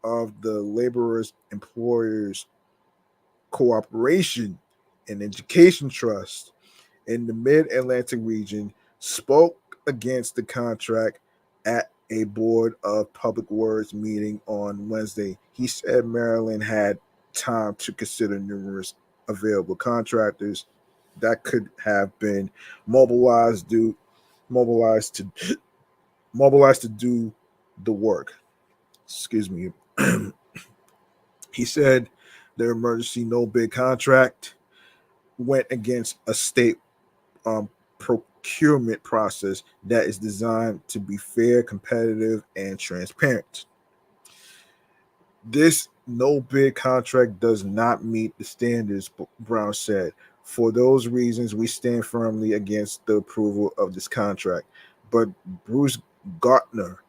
of the Laborers Employers Cooperation and Education Trust in the Mid Atlantic region, spoke against the contract at a Board of Public Works meeting on Wednesday. He said Maryland had time to consider numerous available contractors that could have been mobilized do mobilized to mobilized to do the work. Excuse me. He said the emergency no bid contract went against a state procurement process that is designed to be fair, competitive, and transparent. This no bid contract does not meet the standards, Brown said. For those reasons, we stand firmly against the approval of this contract. But Bruce Gartner,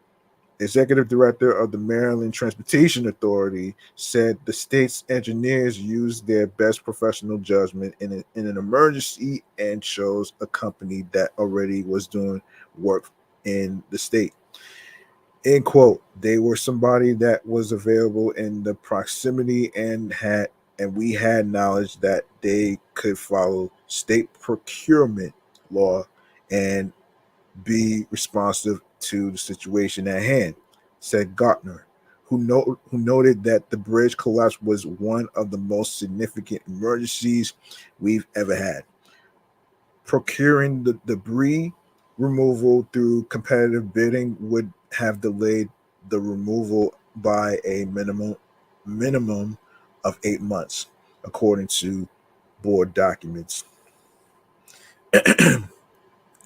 executive director of the Maryland Transportation Authority, said the state's engineers used their best professional judgment in an emergency and chose a company that already was doing work in the state. End quote. They were somebody that was available in the proximity and we had knowledge that they could follow state procurement law and be responsive to the situation at hand, said Gartner, who noted that the bridge collapse was one of the most significant emergencies we've ever had. Procuring the debris removal through competitive bidding would have delayed the removal by a minimum of 8 months, according to board documents.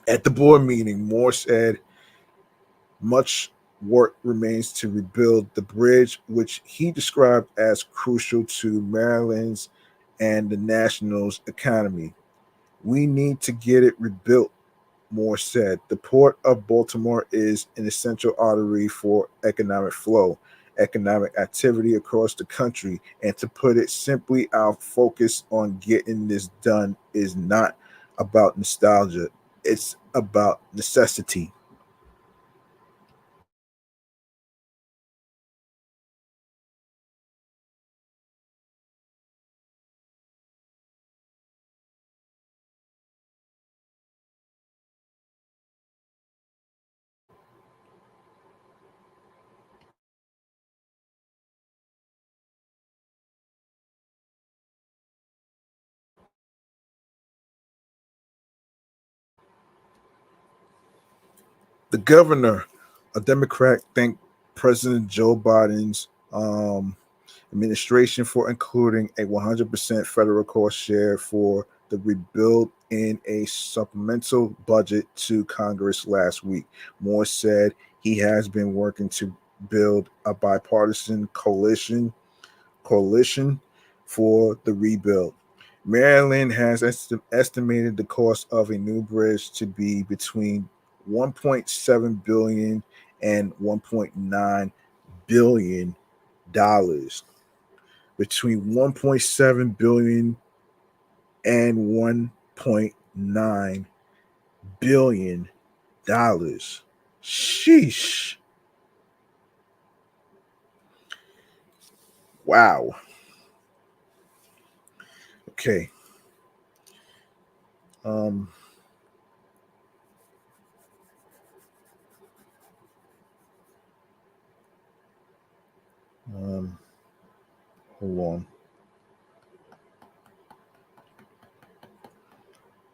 At the board meeting, Moore said much work remains to rebuild the bridge, which he described as crucial to Maryland's and the national's economy. We need to get it rebuilt, Moore said. The port of Baltimore is an essential artery for economic flow, economic activity across the country. And to put it simply, our focus on getting this done is not about nostalgia, it's about necessity. The governor, a Democrat, thanked President Joe Biden's administration for including a 100% federal cost share for the rebuild in a supplemental budget to Congress last week. Moore said he has been working to build a bipartisan coalition for the rebuild. Maryland has estimated the cost of a new bridge to be between 1.7 billion and 1.9 billion dollars. Between 1.7 billion and 1.9 billion dollars. Sheesh. Wow. Okay. Um Um, hold on.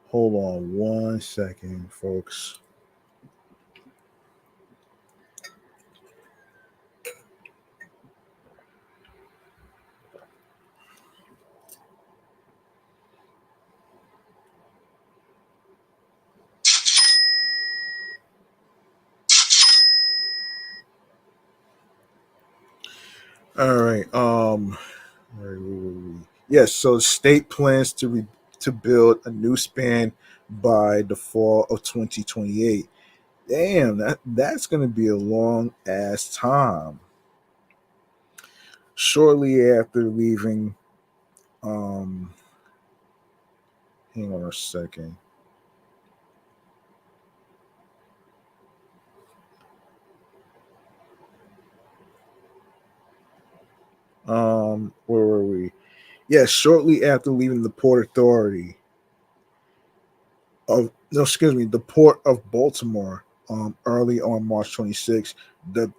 Hold on 1 second, folks. All right. Where were we? Yes. So, state plans to build a new span by the fall of 2028. Damn, that's gonna be a long ass time. Shortly after leaving, um, hang on a second. Where were we? Yes, shortly after leaving the Port Authority of no, excuse me, the Port of Baltimore, early on March 26th, the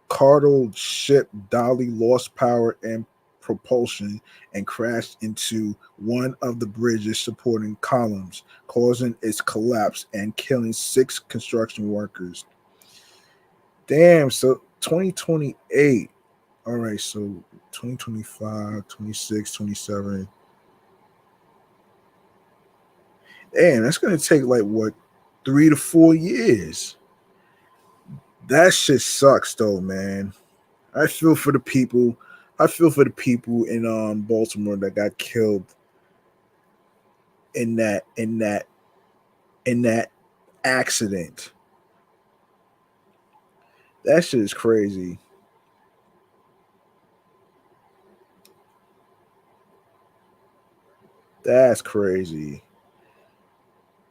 cargo ship Dolly lost power and propulsion and crashed into one of the bridges supporting columns, causing its collapse and killing 6 construction workers. Damn, so 2028. All right, so 2025, 26, 27. Damn, that's gonna take like what 3 to 4 years. That shit sucks though, man. I feel for the people. I feel for the people in Baltimore that got killed in that accident. That shit is crazy. That's crazy.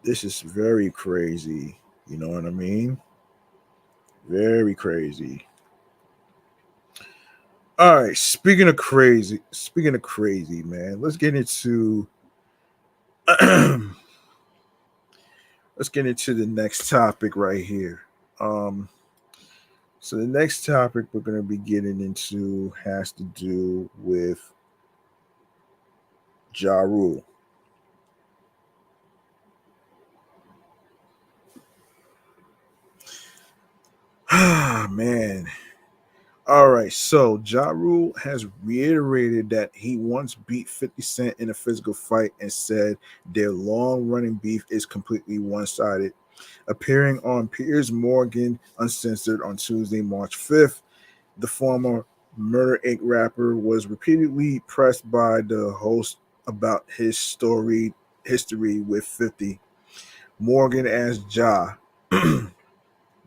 This is very crazy. You know what I mean? Very crazy. All right. Speaking of crazy. Speaking of crazy, man. Let's get into the next topic right here. Um, so the next topic we're going to be getting into has to do with Ja Rule. Ah, man. All right. So Ja Rule has reiterated that he once beat 50 Cent in a physical fight and said their long running beef is completely one sided. Appearing on Piers Morgan Uncensored on Tuesday, March 5th, the former Murder Inc. rapper was repeatedly pressed by the host about his storied history with 50. Morgan asked Ja,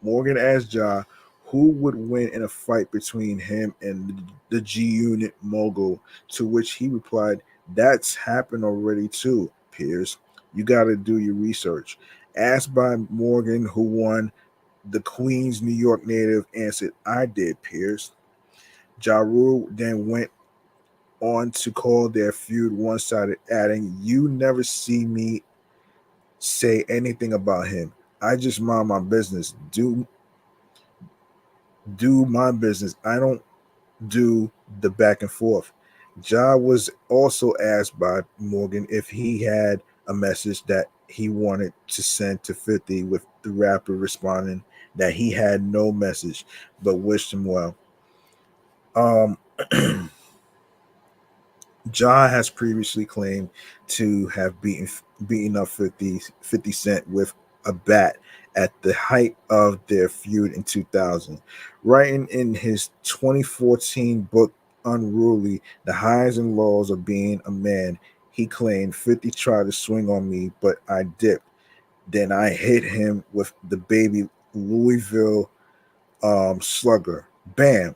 Morgan asked Ja who would win in a fight between him and the G Unit mogul, to which he replied, "That's happened already too, Piers. You got to do your research." Asked by Morgan who won, the Queens, New York native answered, "I did, Piers." Ja Rule then went on to call their feud one sided, adding, "You never see me say anything about him. I just mind my business. Do my business. I don't do the back and forth." Ja was also asked by Morgan if he had a message that he wanted to send to 50, with the rapper responding that he had no message but wished him well. Um Ja has previously claimed to have beaten up 50 Cent with a bat at the height of their feud in 2000. Writing in his 2014 book Unruly, The Highs and Lows of Being a Man, he claimed 50 tried to swing on me, but I dipped. Then I hit him with the baby Louisville slugger. Bam!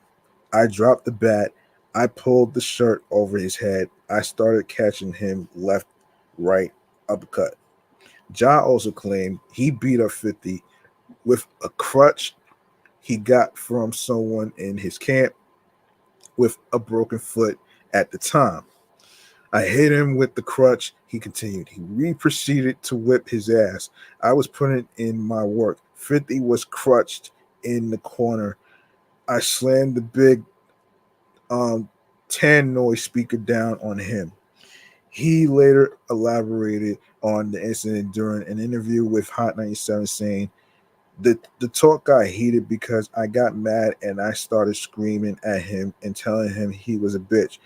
I dropped the bat. I pulled the shirt over his head. I started catching him left, right, uppercut. Ja also claimed he beat up 50 with a crutch he got from someone in his camp with a broken foot at the time. I hit him with the crutch, he continued. He proceeded to whip his ass. I was putting in my work. 50 was crutched in the corner. I slammed the big um, Tannoy speaker down on him. He later elaborated on the incident during an interview with Hot 97, saying, the talk got heated because I got mad and I started screaming at him and telling him he was a bitch.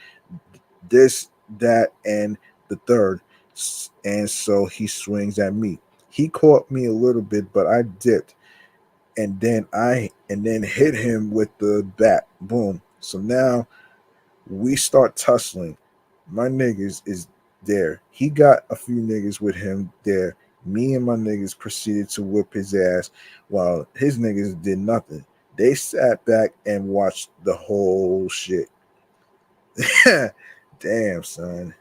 This, that, and the third. And so he swings at me. He caught me a little bit, but I dipped and then hit him with the bat. Boom. So now we start tussling. My niggas is there. He got a few niggas with him there. Me and my niggas proceeded to whip his ass while his niggas did nothing. They sat back and watched the whole shit. Damn, son.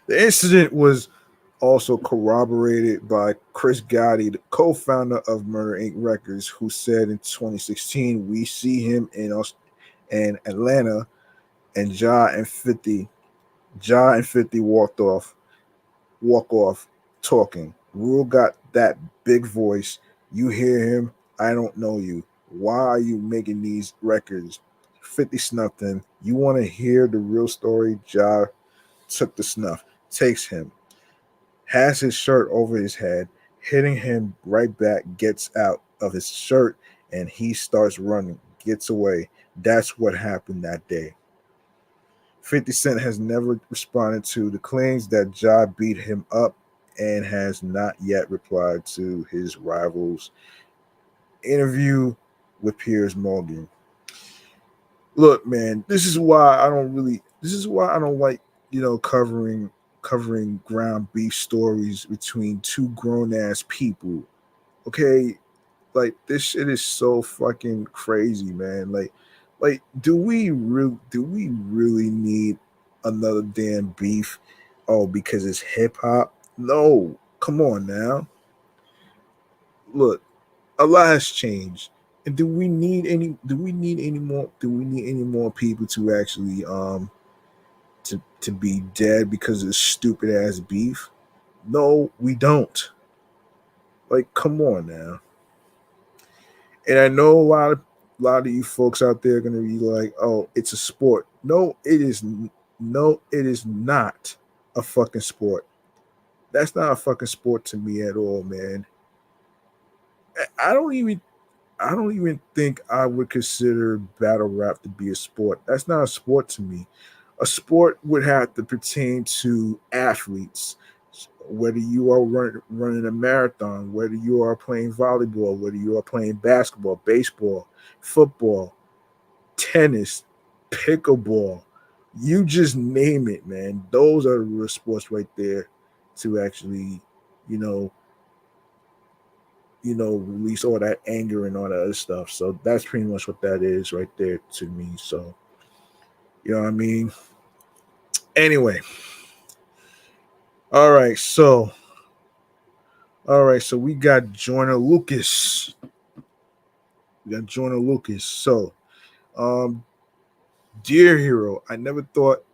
The incident was also corroborated by Chris Gotti, the co-founder of Murder Inc. Records, who said in 2016, "We see him in Atlanta, and Ja and 50 walk off talking. Rule got that big voice. You hear him? I don't know you. Why are you making these records?" 50 snuffed him. You want to hear the real story? Ja took the snuff, takes him, has his shirt over his head, hitting him right back, gets out of his shirt, and he starts running, gets away. That's what happened that day. 50 Cent has never responded to the claims that Ja beat him up and has not yet replied to his rival's interview with Piers Morgan. Look, man, this is why I don't like, covering ground beef stories between two grown ass people. Okay, like this shit is so fucking crazy, man. Like do we really need another damn beef? Oh, because it's hip hop? No, come on now. Look, a lot has changed. And do we need any more people to actually to be dead because of stupid ass beef? No, we don't. Like, come on now. And I know a lot of you folks out there are gonna be like, "Oh, it's a sport." No, it is. No, it is not a fucking sport. That's not a fucking sport to me at all, man. I don't even. I don't even think I would consider battle rap to be a sport. That's not a sport to me. A sport would have to pertain to athletes, whether you are running a marathon, whether you are playing volleyball, whether you are playing basketball, baseball, football, tennis, pickleball. You just name it, man. Those are the real sports right there to actually, you know, release all that anger and all that other stuff. So that's pretty much what that is right there to me. So, you know what I mean? Anyway, all right, so we got Joyner Lucas. So, um, dear hero, I never thought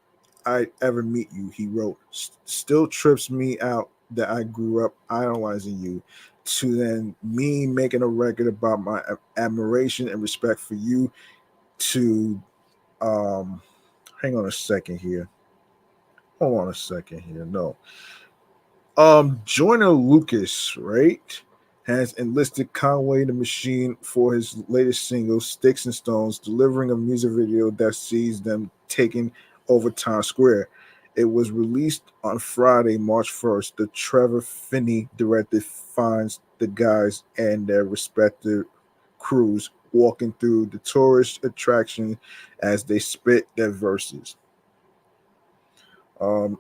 I'd ever meet you. He wrote, still trips me out that I grew up idolizing you. To then me making a record about my admiration and respect for you. To hang on a second here. Hold on a second here. No. Joyner Lucas, right, has enlisted Conway the Machine for his latest single, Sticks and Stones, delivering a music video that sees them taking over Times Square. It was released on Friday, March 1st. The Trevor Finney directed finds the guys and their respective crews walking through the tourist attraction as they spit their verses. Um,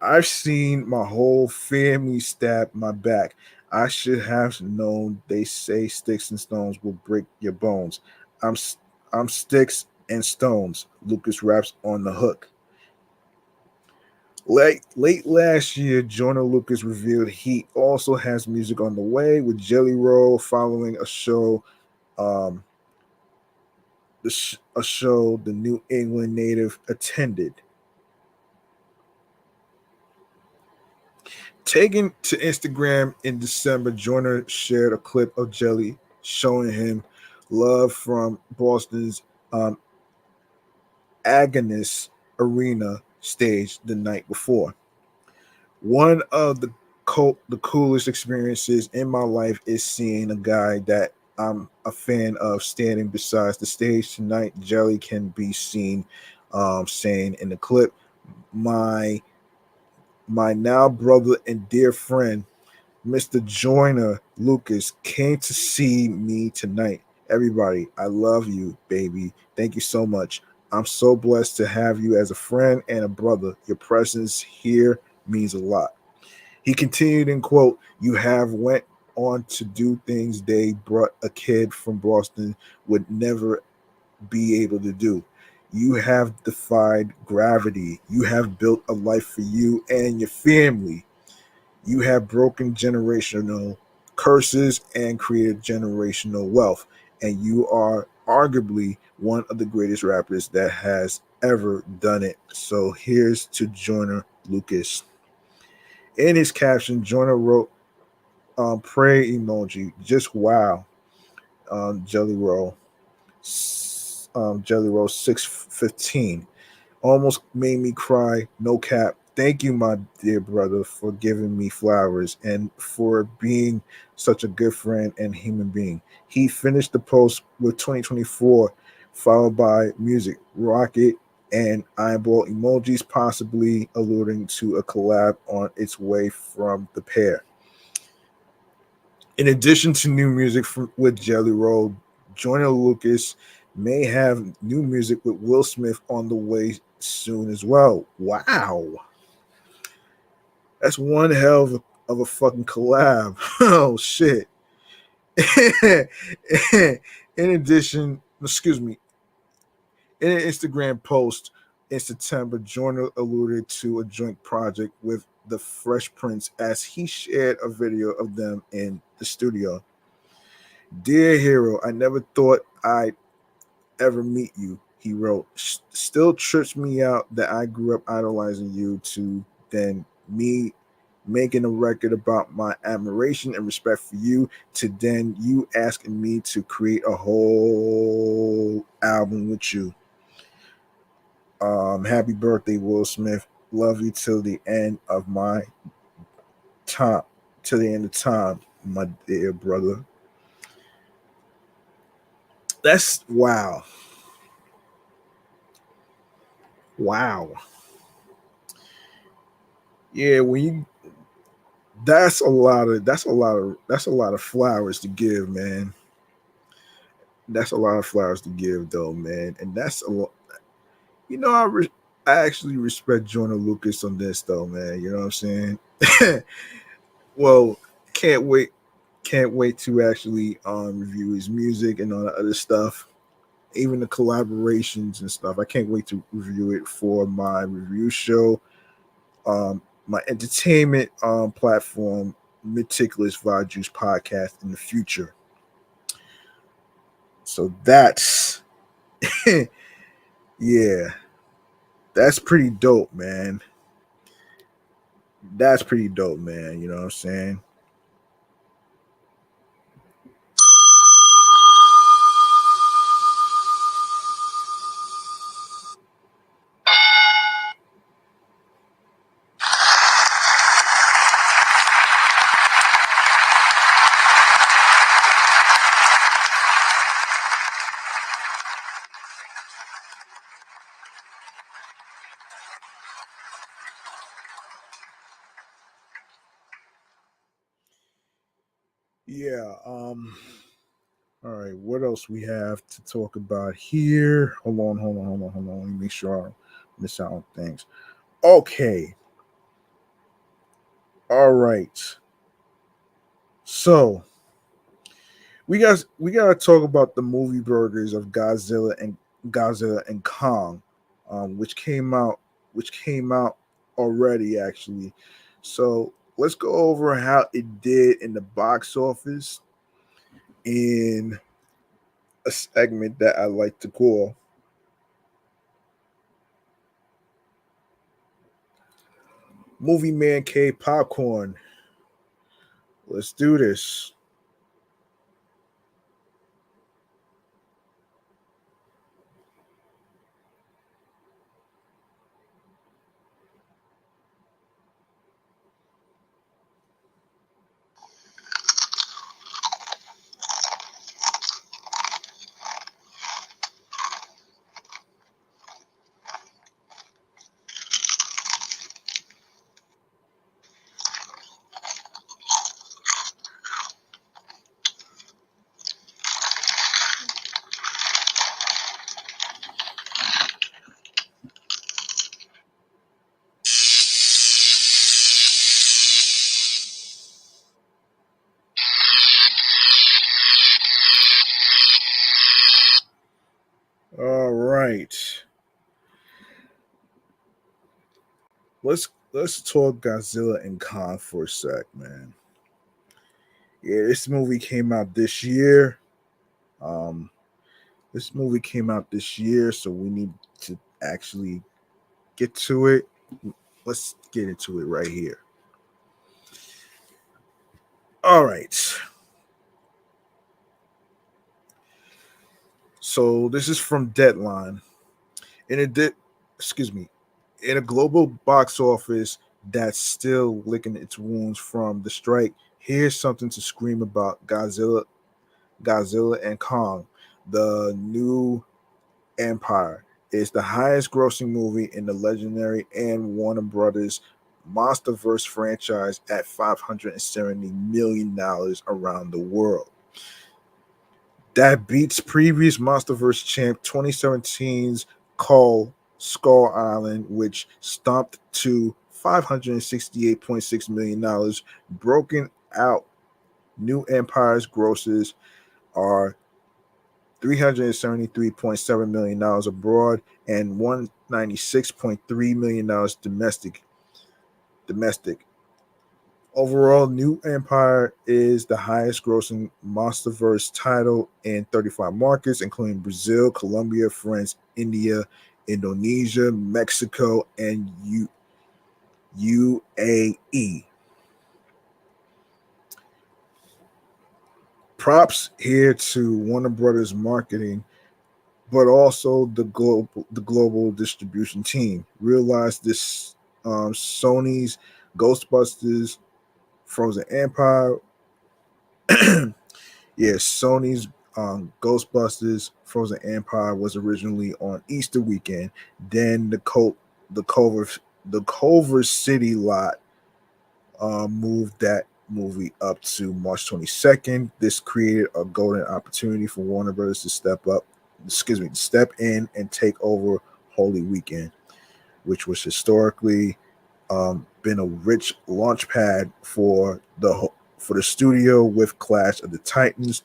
I've seen my whole family stab my back. I should have known they say sticks and stones will break your bones. I'm I'm sticks and stones. Lucas raps on the hook. Late last year, Joyner Lucas revealed he also has music on the way with Jelly Roll following um, a show the New England native attended. Taken to Instagram in December, Joyner shared a clip of Jelly showing him Love from Boston's um, Agnes Arena stage the night before. One of the coolest experiences in my life is seeing a guy that I'm a fan of standing beside the stage tonight. Jelly can be seen saying in the clip, my my now brother and dear friend, Mr. Joyner Lucas, came to see me tonight. Everybody, I love you, baby. Thank you so much. I'm so blessed to have you as a friend and a brother. Your presence here means a lot. He continued in quote, you have went on to do things they brought a kid from Boston would never be able to do. You have defied gravity. You have built a life for you and your family. You have broken generational curses and created generational wealth. And you are arguably one of the greatest rappers that has ever done it. So here's to Joyner Lucas. In his caption, Joyner wrote, pray emoji, just wow, Jelly Roll, Jelly Roll 615. Almost made me cry, no cap. Thank you, my dear brother, for giving me flowers and for being such a good friend and human being. He finished the post with 2024, followed by music, rocket, and eyeball emojis, possibly alluding to a collab on its way from the pair. In addition to new music with Jelly Roll, Joyner Lucas may have new music with Will Smith on the way soon as well. Wow. That's one hell of a fucking collab. Oh, shit. In addition, excuse me, in an Instagram post in September, Joyner alluded to a joint project with the Fresh Prince as he shared a video of them in the studio. Dear hero, I never thought I'd ever meet you, he wrote. Still trips me out that I grew up idolizing you to then me making a record about my admiration and respect for you to then you asking me to create a whole album with you. Happy birthday, Will Smith. Love you till the end of my time, till the end of time, my dear brother. That's wow. Wow. Yeah, when you that's a lot of flowers to give, man. That's a lot of flowers to give, though, man. And that's a lot. You know, I actually respect Joyner Lucas on this, though, man. You know what I'm saying? Well, can't wait, can't wait to actually review his music and all the other stuff, even the collaborations and stuff. I can't wait to review it for my review show, my entertainment platform, Meticulous Vibe Juice podcast in the future. So that's yeah, that's pretty dope, man. That's pretty dope, man. You know what I'm saying? Yeah. All right. What else we have to talk about here? Hold on. Let me make sure I don't miss out on things. Okay. All right. So we gotta talk about the movie burgers of Godzilla and Kong, which came out already actually. So let's go over how it did in the box office in a segment that I like to call Movie Man Cave Popcorn. Let's do this. let's talk Godzilla and Kong for a sec, man. Yeah, this movie came out this year. Um, this movie came out this year, so we need to actually get to it. Let's get into it right here. All right. So this is from Deadline. In a excuse me, in a global box office that's still licking its wounds from the strike, here's something to scream about: Godzilla and Kong, the new Empire, is the highest grossing movie in the legendary and Warner Brothers MonsterVerse franchise at $570 million around the world. That beats previous MonsterVerse champ 2017's Call Skull Island, which stomped to $568.6 million. Broken out, New Empire's grosses are $373.7 million abroad and $196.3 million domestic. Overall, New Empire is the highest grossing MonsterVerse title in 35 markets, including Brazil, Colombia, France, India, Indonesia, Mexico, and UAE. Props here to Warner Brothers marketing, but also the global distribution team. Realize this, Sony's Ghostbusters Frozen Empire. Yeah, Sony's Ghostbusters Frozen Empire was originally on Easter weekend. Then the Culver the Culver City lot moved that movie up to March 22nd. This created a golden opportunity for Warner Brothers to step in and take over Holy Weekend, which was historically been a rich launch pad for the studio with Clash of the Titans,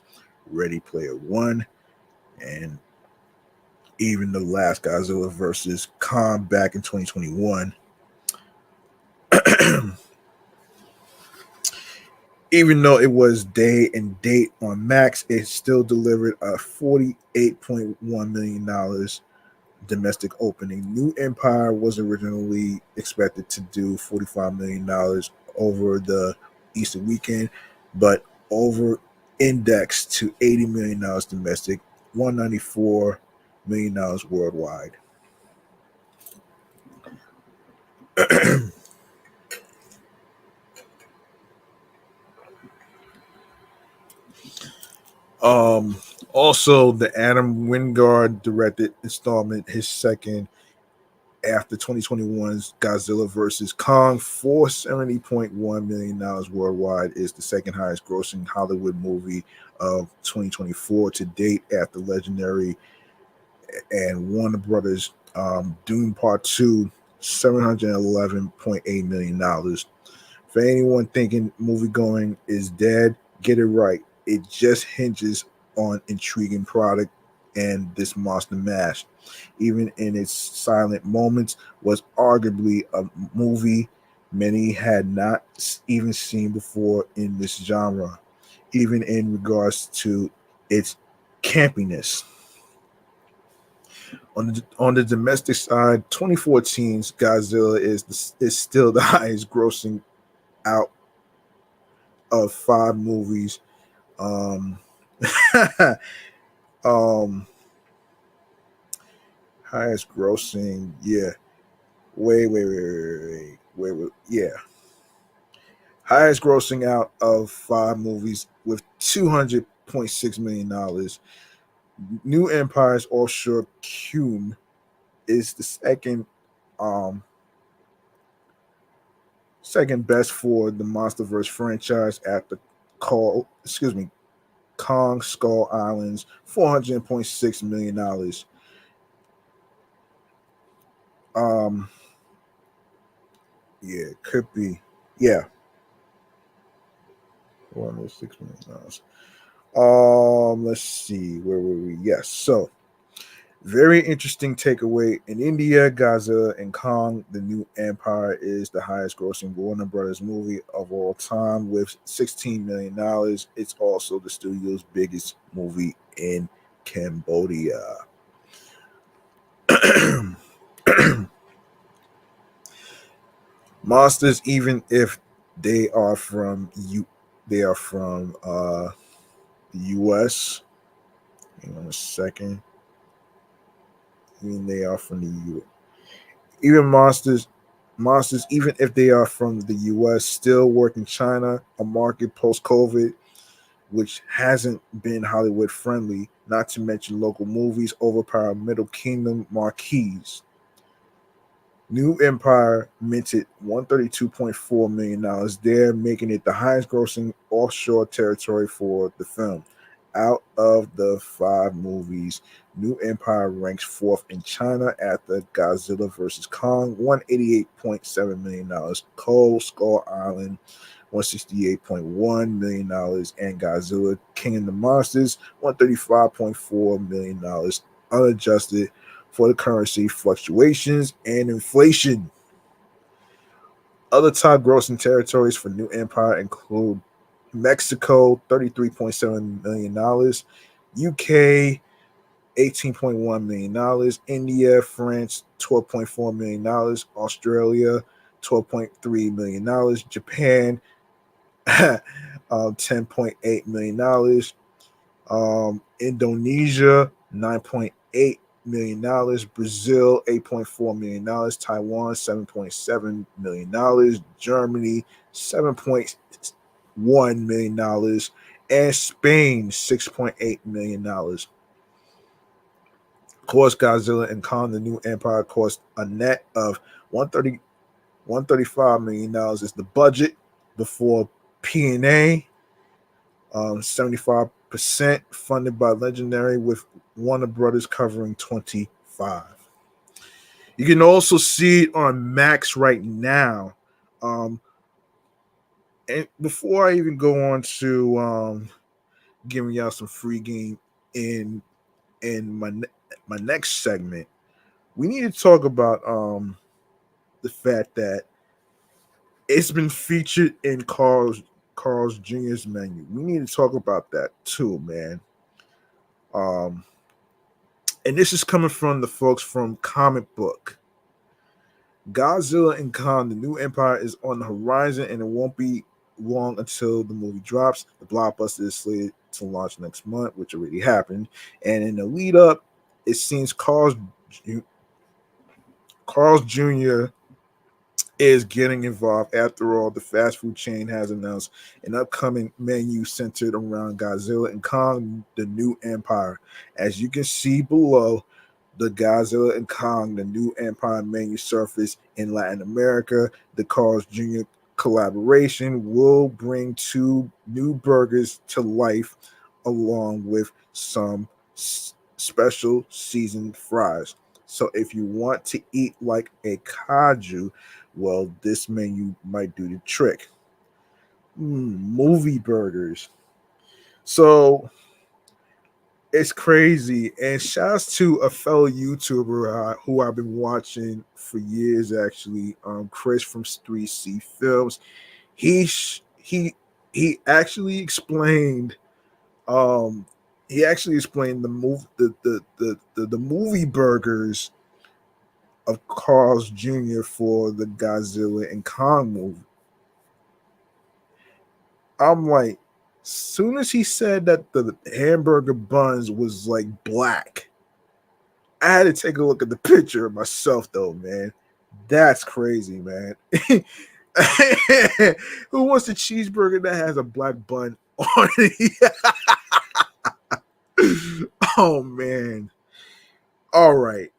Ready Player One, and even the last Godzilla versus Kong back in 2021. Even though it was day and date on Max, it still delivered a $48.1 million domestic opening. New Empire was originally expected to do $45 million over the Easter weekend, but over indexed to $80 million domestic, $194 million worldwide. Um, Also, the Adam Wingard directed installment, his second after 2021's Godzilla vs. Kong, $470.1 million worldwide, is the second highest grossing Hollywood movie of 2024 to date after legendary and Warner Brothers Dune Part 2, $711.8 million. For anyone thinking movie going is dead, get it right. It just hinges on intriguing product, and this monster mash, even in its silent moments, was arguably a movie many had not even seen before in this genre, even in regards to its campiness. On the domestic side, 2014's Godzilla is still the highest grossing out of five movies. Um, um, Highest grossing, yeah. Yeah. Highest grossing out of five movies with $200.6 million. New Empire's Offshore Cume is the um second best for the MonsterVerse franchise after Kong Skull Island's $400.6 million. Um, yeah, it could be. Yeah, $406 million. Let's see, where were we? Yes, so Very interesting takeaway. In India, Godzilla and Kong, The New Empire is the highest grossing Warner Brothers movie of all time with $16 million. It's also the studio's biggest movie in Cambodia. Monsters, even if they are from the US. Hang on a second. Even they are from the U. Even monsters, even if they are from the US, still work in China, a market post COVID, which hasn't been Hollywood friendly, not to mention local movies overpower Middle Kingdom marquees. New Empire minted $132.4 million there, making it the highest grossing offshore territory for the film. Out of the five movies, New Empire ranks fourth in China after Godzilla vs. Kong, $188.7 million, Cold Skull Island, $168.1 million, and Godzilla King of the Monsters, $135.4 million, unadjusted for the currency fluctuations and inflation. Other top grossing territories for New Empire include Mexico, $33.7 million, UK, $18.1 million, India, France, $12.4 million, Australia, $12.3 million, Japan, $10.8 million, Indonesia, $9.8 million, Brazil, $8.4 million, Taiwan, $7.7 million, Germany, $7.1 million, and Spain, $6.8 million. Of course, Godzilla and Kong: The New Empire cost a net of 130 $135 million is the budget before P&A. 75% funded by Legendary, with Warner Brothers covering 25. You can also see it on Max right now. And before I even go on to giving y'all some free game in my next segment, we need to talk about the fact that it's been featured in Carl's Jr.'s menu. We need to talk about that too, man. Um, and this is coming from the folks from Comic Book. Godzilla and Kong: The New Empire is on the horizon, and it won't be long until the movie drops. The blockbuster is slated to launch next month, which already happened. And in the lead up, it seems Carl's Jr. is getting involved. After all, the fast food chain has announced an upcoming menu centered around Godzilla and Kong: The New Empire. As you can see below, the Godzilla and Kong: The New Empire menu surface in Latin America. The Carl's Jr. collaboration will bring two new burgers to life, along with some special seasoned fries. So if you want to eat like a kaiju, well, this menu might do the trick. Movie burgers. So it's crazy. And shouts to a fellow YouTuber who I've been watching for years, actually, Chris from 3C Films. He he actually explained the the movie burgers of Carl's Jr. for the Godzilla and Kong movie. I'm like, soon as he said that the hamburger buns was like black, I had to take a look at the picture of myself, though, man. That's crazy, man. Who wants a cheeseburger that has a black bun on it? Oh, man. All right.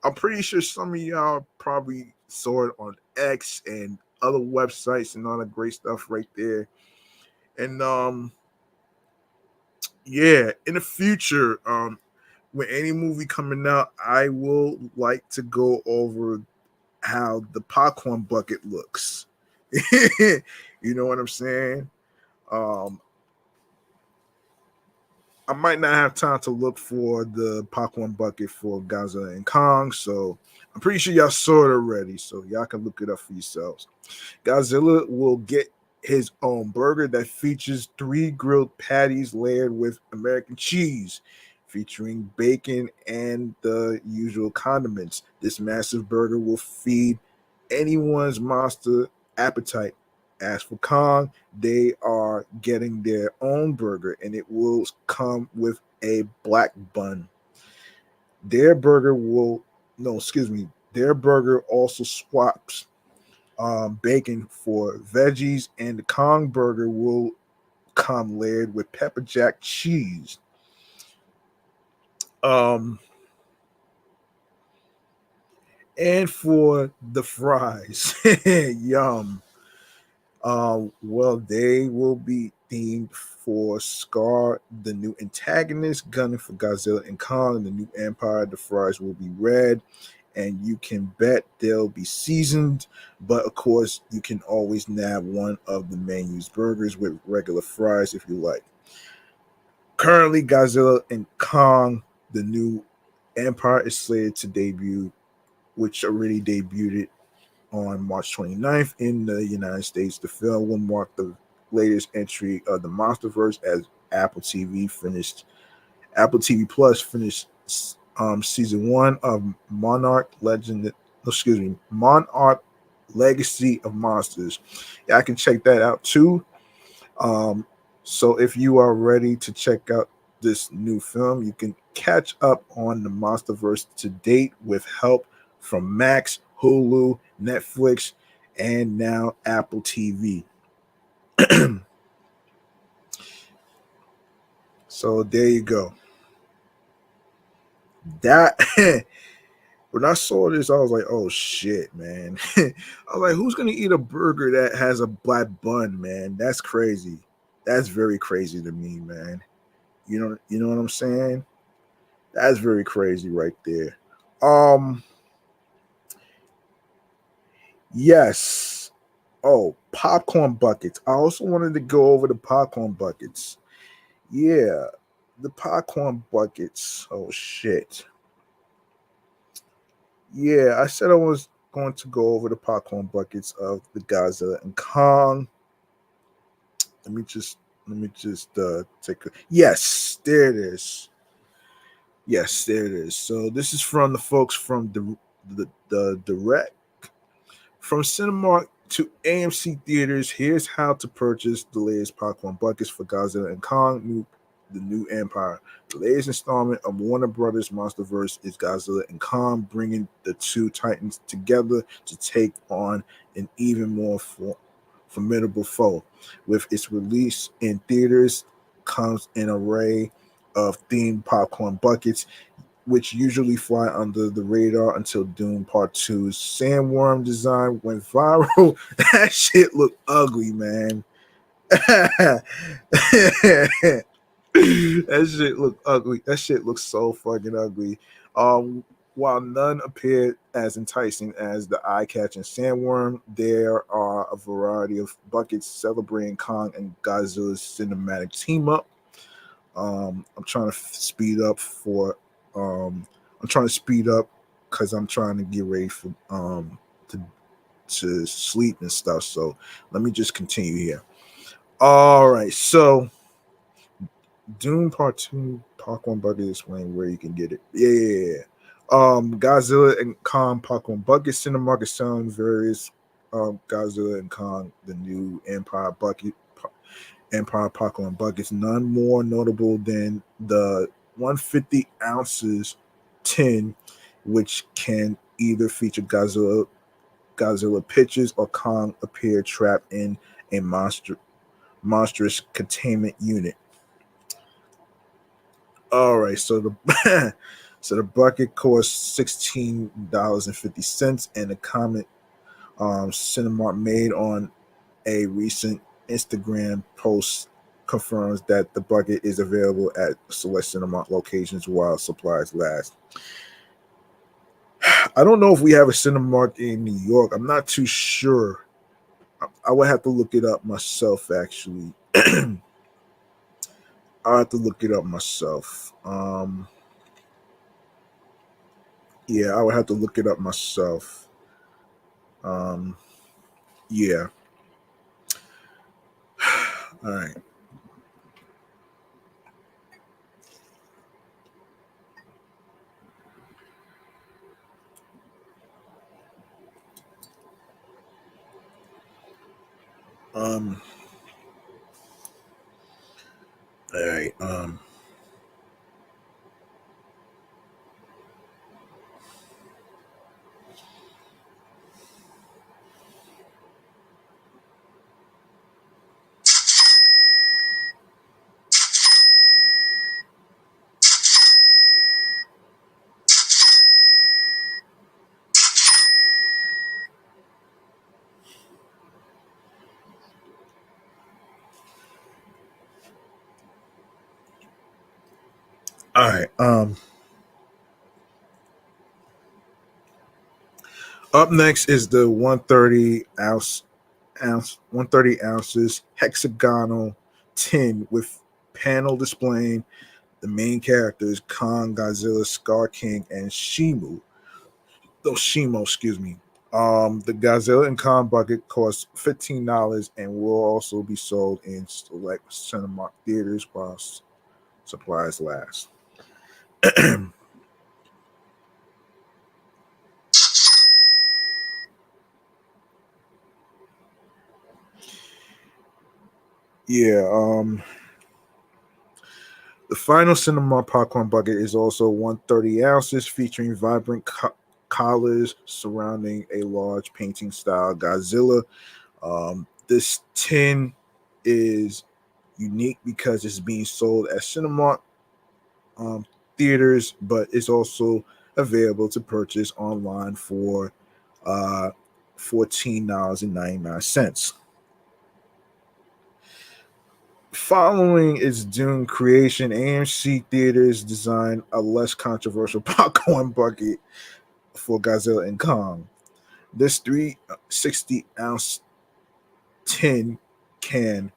I'm pretty sure some of y'all probably saw it on X and other websites and all the great stuff right there. And yeah, in the future, with any movie coming out, I will like to go over how the popcorn bucket looks. You know what I'm saying? Um, I might not have time to look for the popcorn bucket for Godzilla and Kong, so I'm pretty sure y'all saw it already, so y'all can look it up for yourselves. Godzilla will get his own burger that features 3 grilled patties layered with American cheese, featuring bacon and the usual condiments. This massive burger will feed anyone's monster appetite. As for Kong, they are getting their own burger and it will come with a black bun. Their burger will, no, excuse me, their burger also swaps bacon for veggies, and the Kong burger will come layered with pepper jack cheese. Um, and for the fries, yum. Well, they will be themed for Scar, the new antagonist, gunning for Godzilla and Kong, the new Empire. The fries will be red, and you can bet they'll be seasoned. But of course, you can always nab one of the menu's burgers with regular fries if you like. Currently, Godzilla and Kong, the new Empire, is slated to debut, which already debuted on March 29th in the United States. The film will mark the latest entry of the MonsterVerse as Apple TV Plus finished season 1 of Monarch Legacy of Monsters. Yeah, I can check that out too. Um, so if you are ready to check out this new film, you can catch up on the MonsterVerse to date with help from Max, Hulu, Netflix, and now Apple TV. So there you go. That when I saw this, I was like, "Oh shit, man!" I was like, "Who's gonna eat a burger that has a black bun, man? That's crazy. That's very crazy to me, man. You know what I'm saying? That's very crazy right there." Um, yes. Oh, popcorn buckets. I also wanted to go over the popcorn buckets. Yeah, the popcorn buckets. Oh shit. Yeah, I said I was going to go over the popcorn buckets of the Godzilla and Kong. Let me just take a yes, there it is. Yes, there it is. So this is from the folks from the direct from Cinemark to AMC theaters. Here's how to purchase the latest popcorn buckets for Godzilla and Kong, the new Empire. The latest installment of Warner Brothers MonsterVerse is Godzilla and Kong, bringing the two titans together to take on an even more formidable foe. With its release in theaters, comes an array of themed popcorn buckets which usually fly under the radar until Doom Part 2's sandworm design went viral. That shit looked ugly, man. That shit looked ugly. That shit looks so fucking ugly. Um, while none appeared as enticing as the eye-catching sandworm, there are a variety of buckets celebrating Kong and Godzilla's cinematic team up. I'm trying to speed up for I'm trying to speed up because I'm trying to get ready for to sleep and stuff. So let me just continue here. All right, so Doom Part 2 Popcorn Bucket explain where you can get it. Yeah. Godzilla and Kong Popcorn Bucket Cinemark is selling various Godzilla and Kong the new Empire popcorn buckets, none more notable than the 150 ounces tin, which can either feature Godzilla pictures or Kong appear trapped in a monstrous containment unit. All right, so the so the bucket costs $16.50, and the comment Cinemark made on a recent Instagram post confirms that the bucket is available at select Cinemark locations while supplies last. I don't know if we have a Cinemark in New York. I'm not too sure. I would have to look it up myself, actually. I'll have to look it up myself. Yeah, I would have to look it up myself. Um, yeah. All right. Um, all right. All right. Up next is the 130 ounces hexagonal tin with panel displaying the main characters Kong, Godzilla, Scar King, and Shimo, excuse me. The Godzilla and Kong bucket costs $15 and will also be sold in select cinema theaters while supplies last. Yeah. The final cinema popcorn bucket is also 130 ounces, featuring vibrant collars surrounding a large painting style Godzilla. This tin is unique because it's being sold at cinema um, theaters, but it's also available to purchase online for uh, $14.99. Following its Dune creation, AMC Theaters designed a less controversial popcorn bucket for Godzilla and Kong. This 360-ounce tin can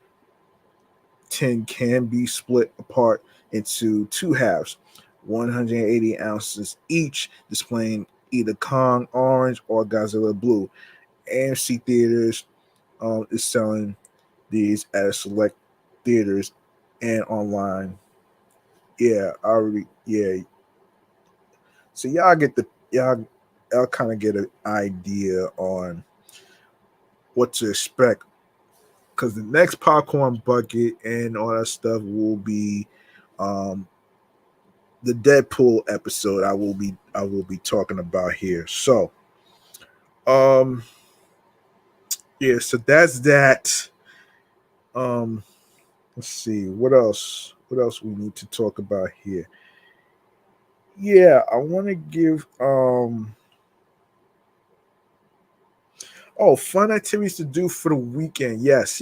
can be split apart into two halves, 180 ounces each, displaying either Kong orange or Godzilla blue. AMC Theaters is selling these at select theaters and online. Yeah, I already. Yeah, so y'all kind of get an idea on what to expect because the next popcorn bucket and all that stuff will be um the Deadpool episode I will be talking about here. So um yeah, so that's that. Um let's see what else we need to talk about here. Yeah, I want to give oh, fun activities to do for the weekend. Yes.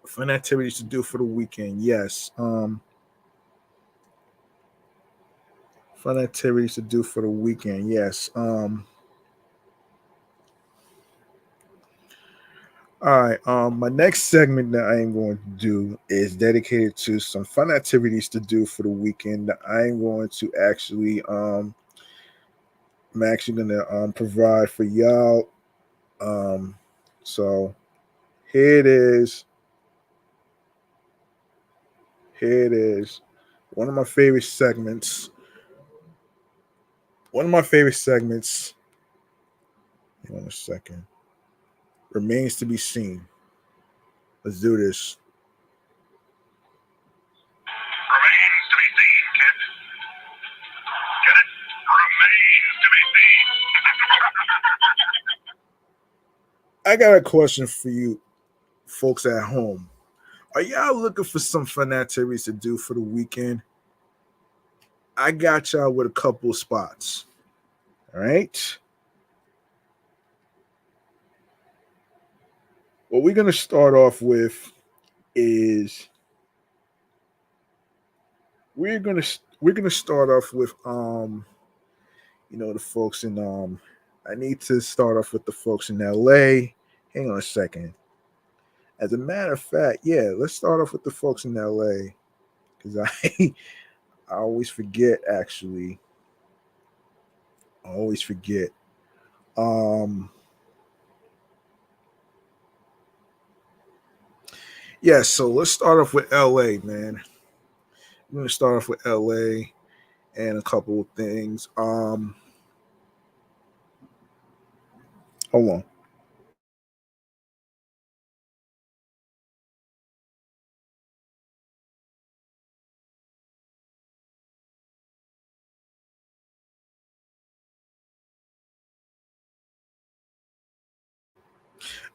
Fun activities to do for the weekend. Yes. Fun activities to do for the weekend. Yes. All right. My next segment that I am going to do is dedicated to some fun activities to do for the weekend that I am going to actually I'm actually gonna provide for y'all. Um so here it is. Here it is. One of my favorite segments. One of my favorite segments. Hang on a second. Remains to be seen. Let's do this. Remains to be seen, kid. Get it? Remains to be seen. I got a question for you folks at home. Are y'all looking for some fun activities to do for the weekend? I got y'all with a couple of spots. All right. What we're gonna start off with is we're gonna start off with the folks in I need to start off with the folks in LA. Hang on a second. As a matter of fact, yeah, let's start off with the folks in LA because I always forget actually. I always forget. Um yeah, so let's start off with LA, man. I'm gonna start off with LA and a couple of things. Hold on.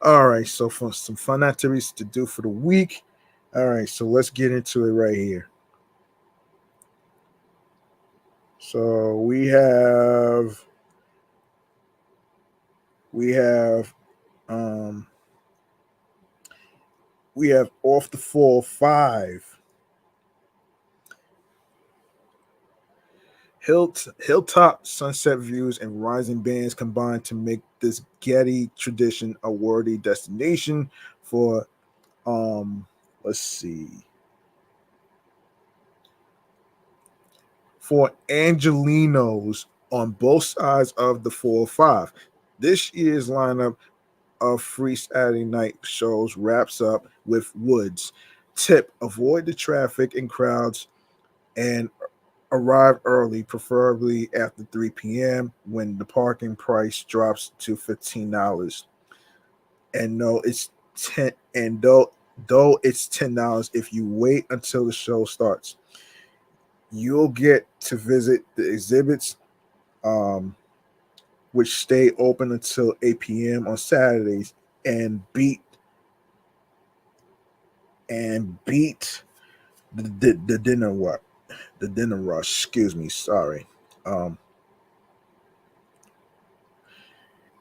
All right, so for some fun activities to do for the week. All right, so let's get into it right here. So we have um we have off the 405 hilltop sunset views and rising bands combine to make this Getty tradition a worthy destination for um let's see for Angelinos on both sides of the 405. This year's lineup of free Saturday night shows wraps up with Woods. Tip: avoid the traffic and crowds and arrive early, preferably after 3 p.m. when the parking price drops to $15. And no, it's 10 and though it's $10 if you wait until the show starts. You'll get to visit the exhibits, um, which stay open until 8 p.m. on Saturdays, and beat the dinner what the dinner rush. Excuse me, sorry. Um,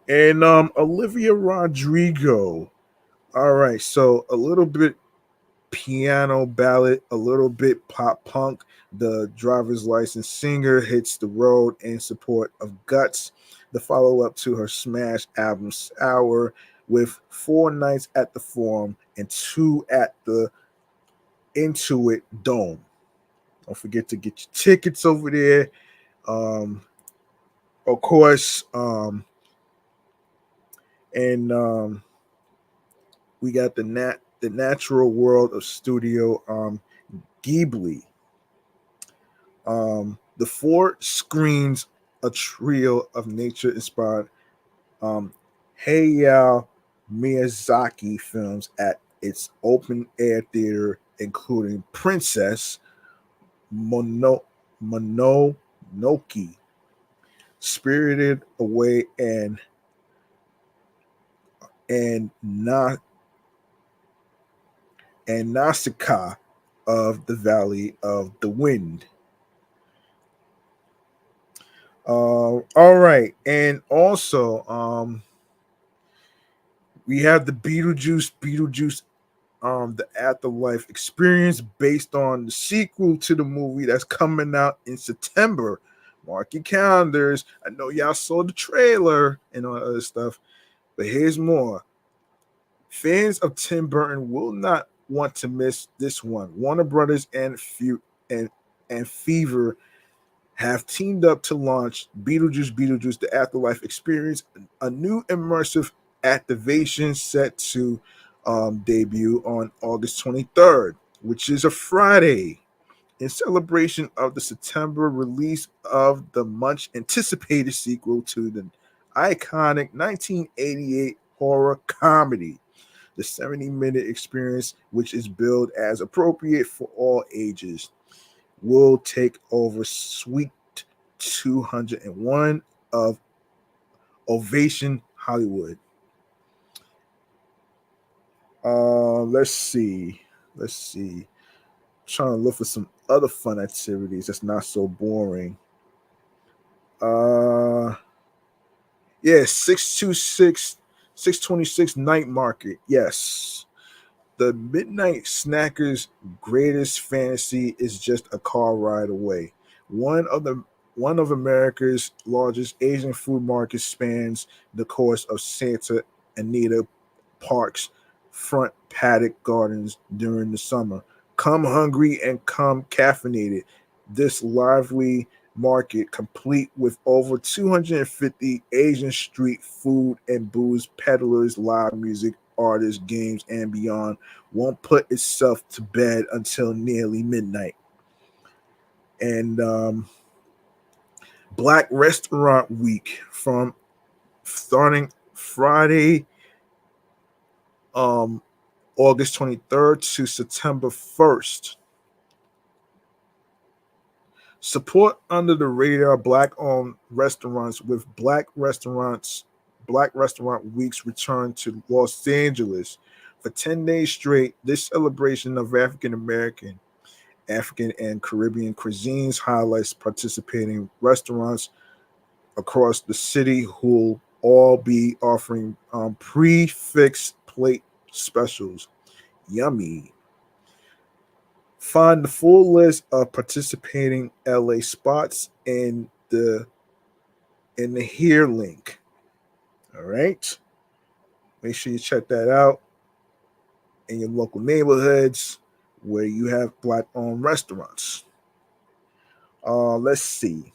and Olivia Rodrigo. All right, so a little bit piano ballad, a little bit pop punk. The driver's license singer hits the road in support of Guts, the follow up to her smash album Sour, with 4 nights at the Forum and 2 at the Intuit Dome. Don't forget to get your tickets over there. Um, of course, and we got the natural world of Studio Ghibli. The four screens a trio of nature inspired Hayao Miyazaki films at its open air theater, including Princess Mono, Mononoke, Spirited Away, and not and Nausicaa of the Valley of the Wind. All right, and also we have the Beetlejuice, the Afterlife Experience, based on the sequel to the movie that's coming out in September. Mark your calendars. I know y'all saw the trailer and all that other stuff, but here's more. Fans of Tim Burton will not want to miss this one. Warner Brothers and and Fever have teamed up to launch Beetlejuice, the Afterlife Experience, a new immersive activation set to debut on August 23rd, which is a Friday, in celebration of the September release of the much anticipated sequel to the iconic 1988 horror comedy. The 70-minute experience, which is billed as appropriate for all ages, will take over Suite 201 of Ovation Hollywood. Let's see. Let's see. Trying to look for some other fun activities that's not so boring. Uh, yeah, 626 Night Market. Yes. The Midnight Snacker's greatest fantasy is just a car ride away. One of the one of America's largest Asian food markets spans the course of Santa Anita Park's front paddock gardens during the summer. Come hungry and come caffeinated. This lively market, complete with over 250 Asian street food and booze peddlers, live music, artists, games, and beyond, won't put itself to bed until nearly midnight. And Black Restaurant Week from starting Friday, um, August 23rd to September 1st. Support under the radar black owned restaurants with Black Restaurant Weeks return to Los Angeles. For 10 days straight, this celebration of African and Caribbean cuisines highlights participating restaurants across the city who'll all be offering prefix plate specials. Yummy. Find the full list of participating LA spots in the here link. All right. Make sure you check that out in your local neighborhoods where you have black owned restaurants. Let's see.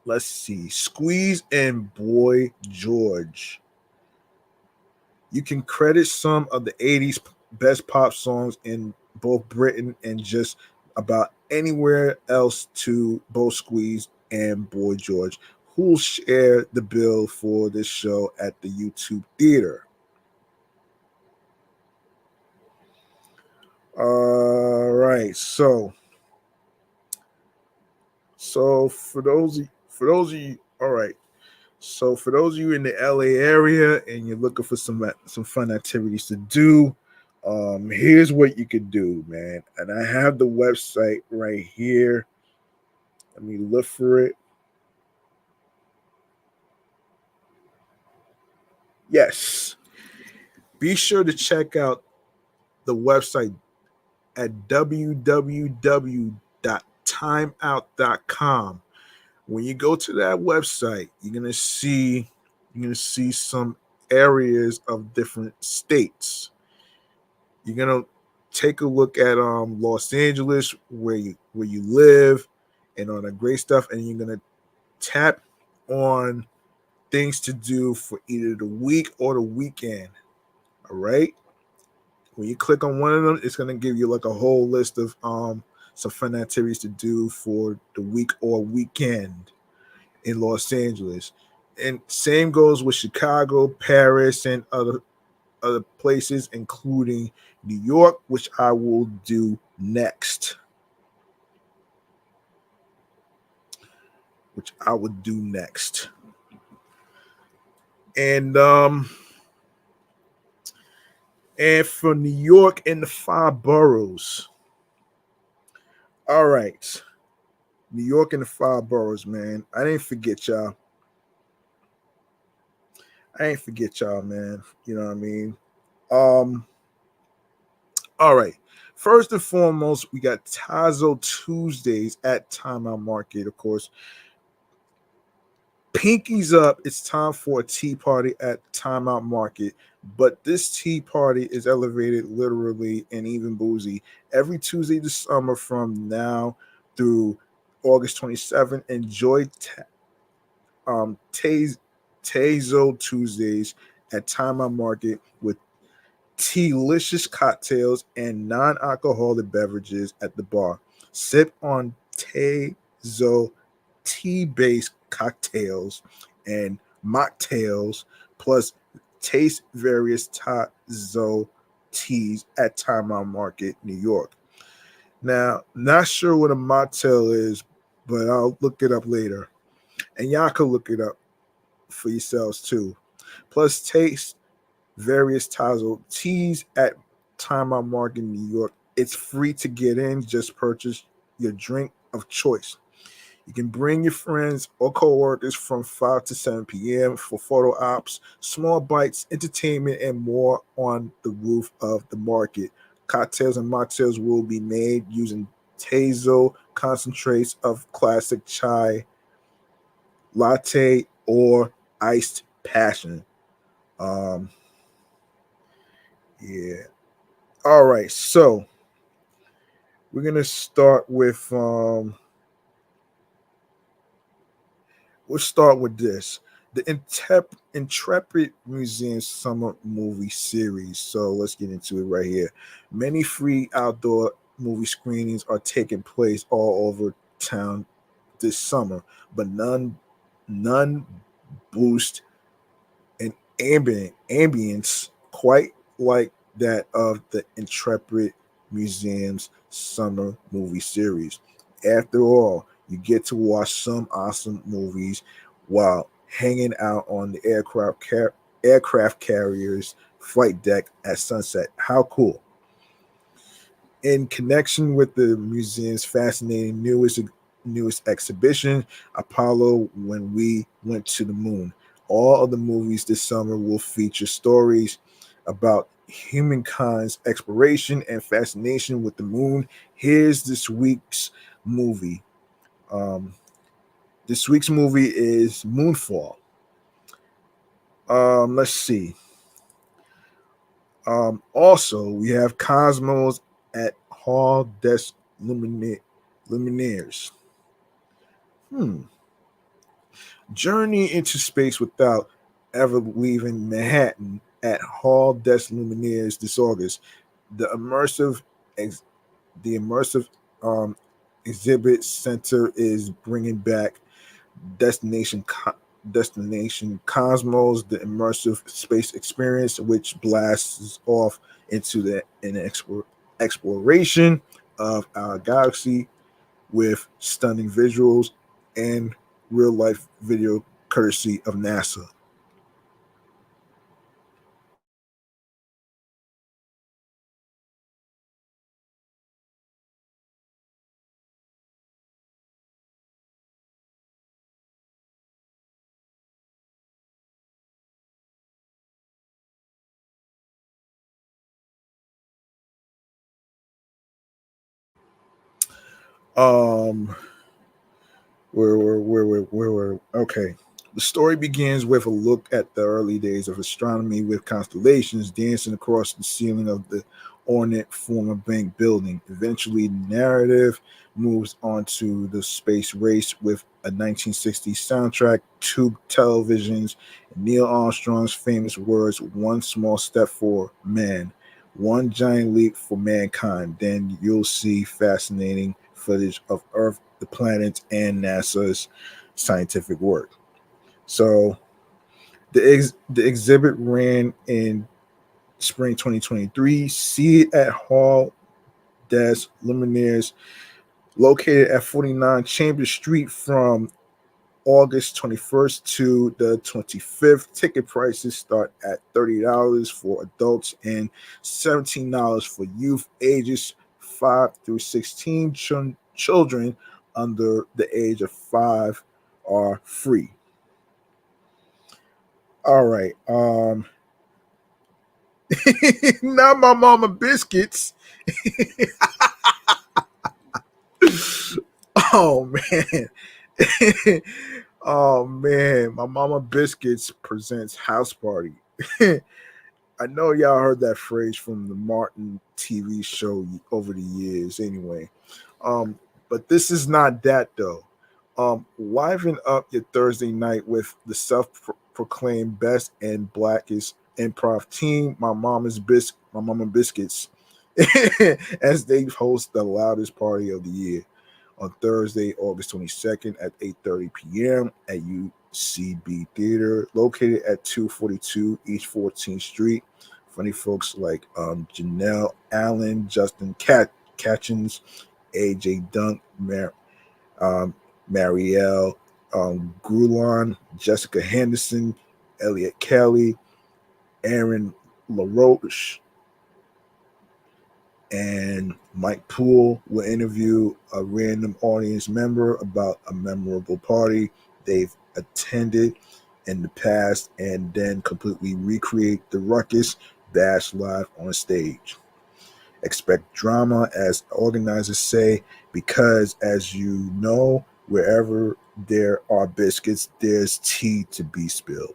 Let's see. Squeeze and Boy George. You can credit some of the 80s best pop songs in both Britain and just about anywhere else to both Squeeze and Boy George, who'll share the bill for this show at the YouTube Theater. All right, so for those of you, all right. So for those of you in the LA area and you're looking for some fun activities to do, here's what you can do, man. And I have the website right here. Let me look for it. Yes. Be sure to check out the website at www.timeout.com. When you go to that website, you're gonna see some areas of different states. You're gonna take a look at Los Angeles, where you live, and all the great stuff, and you're gonna tap on things to do for either the week or the weekend. All right. When you click on one of them, it's gonna give you like a whole list of some fun activities to do for the week or weekend in Los Angeles. And same goes with Chicago, Paris, and other places, including New York, which I will do next. Which I would do next. And for New York and the five boroughs. All right. New York and the five boroughs, man. I didn't forget y'all. Man. You know what I mean? Um, all right. First and foremost, we got Tazo Tuesdays at Timeout Market, of course. Pinkies up. It's time for a tea party at Timeout Market. But this tea party is elevated literally and even boozy every Tuesday this summer from now through August 27th. Enjoy Tazo Tuesdays at Timeout Market with delicious cocktails and non-alcoholic beverages at the bar. Sip on Tazo tea-based cocktails and mocktails, plus taste various Tazo teas at Timeout Market, New York. Now, not sure what a mocktail is, but I'll look it up later. And y'all can look it up for yourselves too. Plus, taste various Tazo teas at Timeout Market, New York. It's free to get in. Just purchase your drink of choice. You can bring your friends or coworkers from 5 to 7 p.m. for photo ops, small bites, entertainment, and more on the roof of the market. Cocktails and mocktails will be made using Tazo concentrates of classic chai, latte, or iced passion. Um, Yeah. All right. So we're gonna start with we'll start with this. The Intrepid Museum Summer Movie Series. So let's get into it right here. Many free outdoor movie screenings are taking place all over town this summer, but none boost an ambience quite like that of the Intrepid Museum's summer movie series. After all, you get to watch some awesome movies while hanging out on the aircraft carrier's flight deck at sunset. How cool! In connection with the museum's fascinating newest exhibition, Apollo When We Went to the Moon. All of the movies this summer will feature stories about humankind's exploration and fascination with the moon. Here's this week's movie. Um, this week's movie is Moonfall. Let's see. Also, we have Cosmos at Hall des Luminaires. Hmm. Journey into space without ever leaving Manhattan at Hall des Luminaires this August. The immersive, ex- the immersive exhibit center is bringing back Destination Destination Cosmos, the immersive space experience, which blasts off into exploration of our galaxy with stunning visuals and real life video courtesy of NASA. Um, where okay. The story begins with a look at the early days of astronomy with constellations dancing across the ceiling of the ornate former bank building. Eventually, the narrative moves on to the space race with a 1960s soundtrack, tube televisions, and Neil Armstrong's famous words, one small step for man, one giant leap for mankind. Then you'll see fascinating footage of Earth, the planets, and NASA's scientific work. So the exhibit ran in spring 2023. See it at Hall des Luminaires, located at 49 Chambers Street from August 21st to the 25th. Ticket prices start at $30 for adults and $17 for youth ages 5 through 16. Children under the age of 5 are free. All right. Not my mama biscuits. Oh man. Oh man, my mama biscuits presents house party. I know y'all heard that phrase from the Martin TV show over the years anyway. Um, but this is not that though. Liven up your Thursday night with the self-proclaimed best and blackest improv team, my mama biscuits, as they host the loudest party of the year on Thursday, August 22nd at 8:30 p.m. at UCB Theater, located at 242 East 14th Street. Funny folks like Janelle Allen, Justin Catchins, AJ Dunk, um, Marielle Grulon, Jessica Henderson, Elliot Kelly, Aaron LaRoche, and Mike Poole will interview a random audience member about a memorable party they've attended in the past and then completely recreate the ruckus bash live on stage. Expect drama, as organizers say, because as you know, wherever there are biscuits, there's tea to be spilled.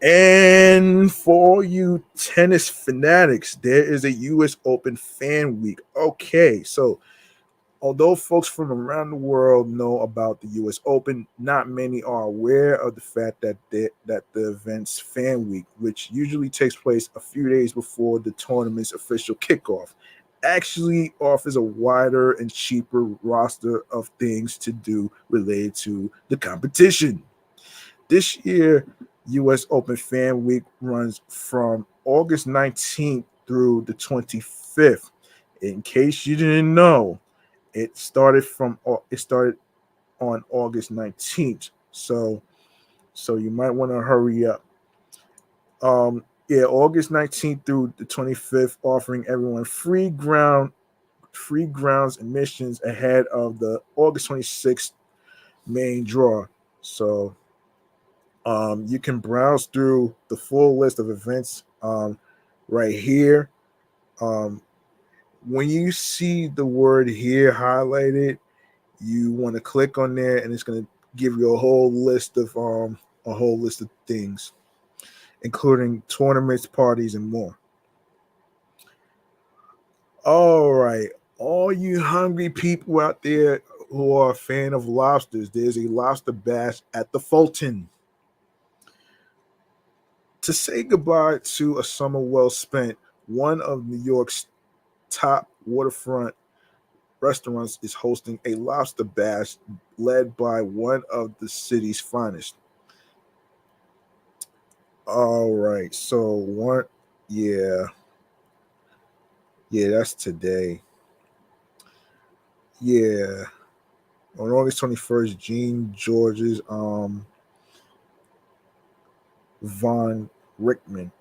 And for you tennis fanatics, there is a US Open Fan Week. Okay, so although folks from around the world know about the US Open, not many are aware of the fact that the event's Fan Week, which usually takes place a few days before the tournament's official kickoff, actually offers a wider and cheaper roster of things to do related to the competition. This year, US Open Fan Week runs from August 19th through the 25th. In case you didn't know, it started on August 19th. So you might want to hurry up. Yeah, August 19th through the 25th, offering everyone free grounds admissions ahead of the August 26th main draw. So you can browse through the full list of events right here. Um, when you see the word here highlighted, you want to click on there, and it's going to give you a whole list of things, including tournaments, parties, and more. All right, all you hungry people out there who are a fan of lobsters, there's a lobster bash at the Fulton. To say goodbye to a summer well spent, one of New York's top waterfront restaurants is hosting a lobster bash led by one of the city's finest. All right, so one, yeah, yeah, that's today. Yeah, on August 21st, Gene George's Von Rickman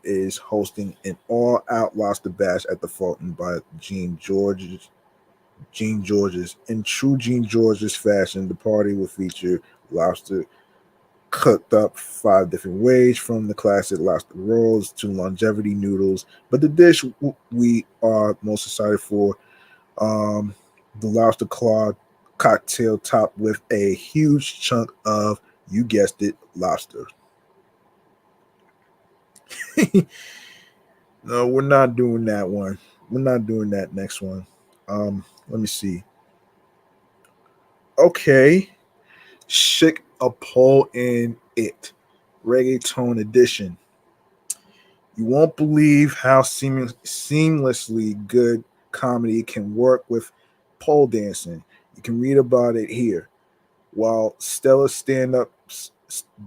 is hosting an all-out lobster bash at the Fulton by Gene George's. In true Gene George's fashion, the party will feature lobster cooked up five different ways, from the classic lobster rolls to longevity noodles. But the dish we are most excited for, um, the lobster claw cocktail topped with a huge chunk of, you guessed it, lobster. No, we're not doing that one. We're not doing that next one. Let me see. Okay, Chic a Pole in It, Reggaeton Edition. You won't believe how seamlessly good comedy can work with pole dancing. You can read about it here. While stellar stand-ups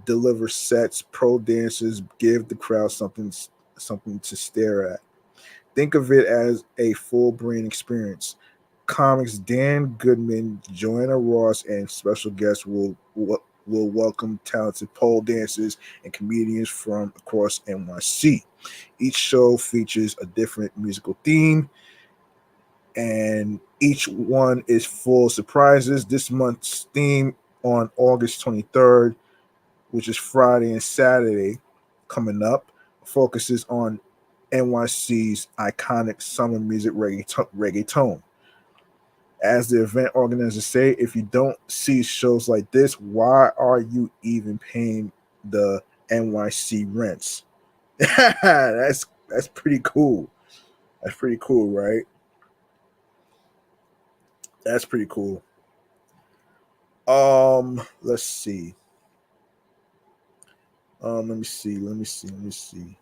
deliver sets, pro dancers give the crowd something to stare at. Think of it as a full brain experience. Comics Dan Goodman, Joanna Ross, and special guests will welcome talented pole dancers and comedians from across NYC. Each show features a different musical theme, and each one is full of surprises. This month's theme on August 23rd, which is Friday and Saturday coming up, focuses on NYC's iconic summer music reggaeton. As the event organizers say, if you don't see shows like this, why are you even paying the NYC rents? That's pretty cool. That's pretty cool, right? That's pretty cool. Let's see. Let me see. Let me see. Let me see.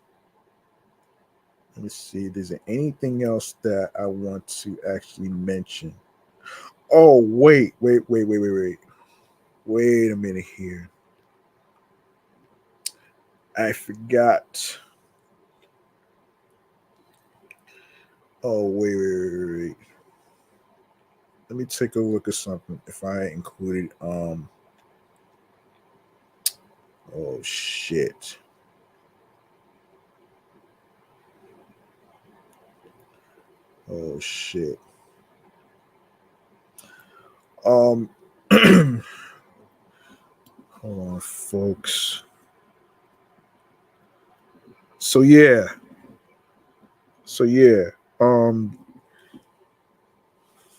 Let me see. Is there anything else that I want to actually mention? Oh, wait. Wait a minute here. I forgot. Oh, wait. Let me take a look at something. If I included, oh shit. Oh shit. Um, hold on, folks. So yeah, so yeah. Um,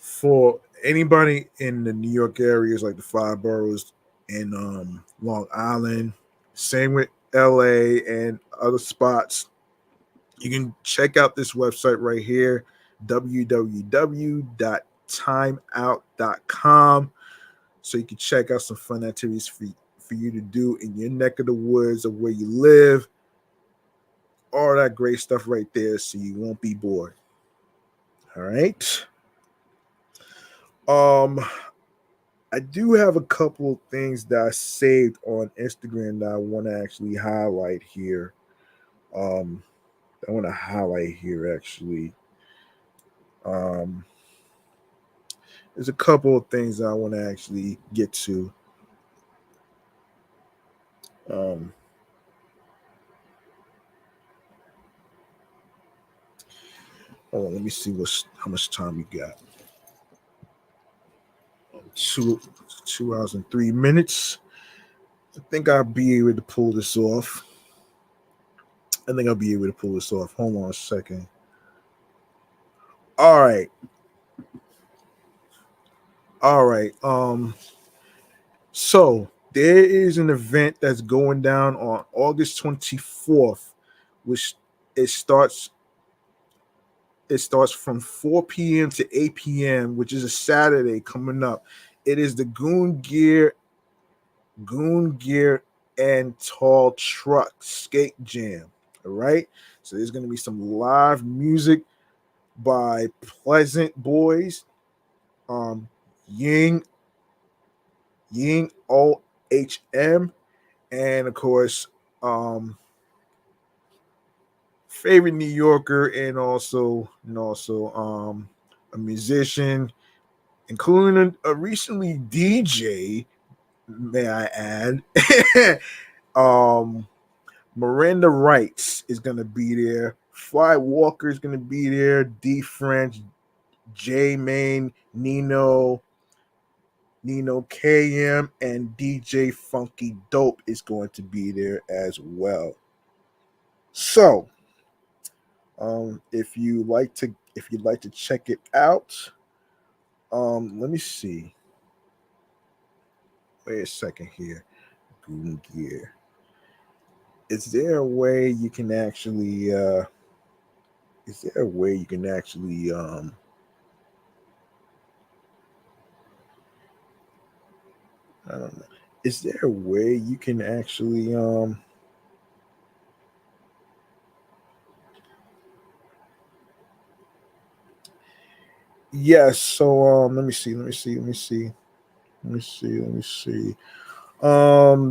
for anybody in the New York areas, like the five boroughs in Long Island, Same with LA and other spots. You can check out this website right here, www.timeout.com. So you can check out some fun activities for you to do in your neck of the woods of where you live. All that great stuff right there, so you won't be bored. All right. Um, I do have a couple of things that I saved on Instagram that I want to actually highlight here. Um, I want to highlight here actually. Um, there's a couple of things that I want to actually get to. Um, hold on, let me see how much time we got. Two 2 hours and 3 minutes. I think I'll be able to pull this off. Hold on a second. All right. All right. So there is an event that's going down on August 24th, which it starts it starts from 4 p.m. to 8 p.m., which is a Saturday coming up. It is the Goon Gear and Tall Truck Skate Jam. All right. So there's gonna be some live music by Pleasant Boys, um, Ying OHM, and of course, favorite New Yorker, and also a musician, including a recently DJ, may I add. Miranda Wrights is gonna be there. Fly Walker is gonna be there. D French, J Main, Nino KM, and DJ Funky Dope is going to be there as well. So, if you'd like to check it out, let me see. Wait a second here. Google Gear. Is there a way you can actually? Is there a way you can actually? I don't know. Is there a way you can actually? Yes. So let me see.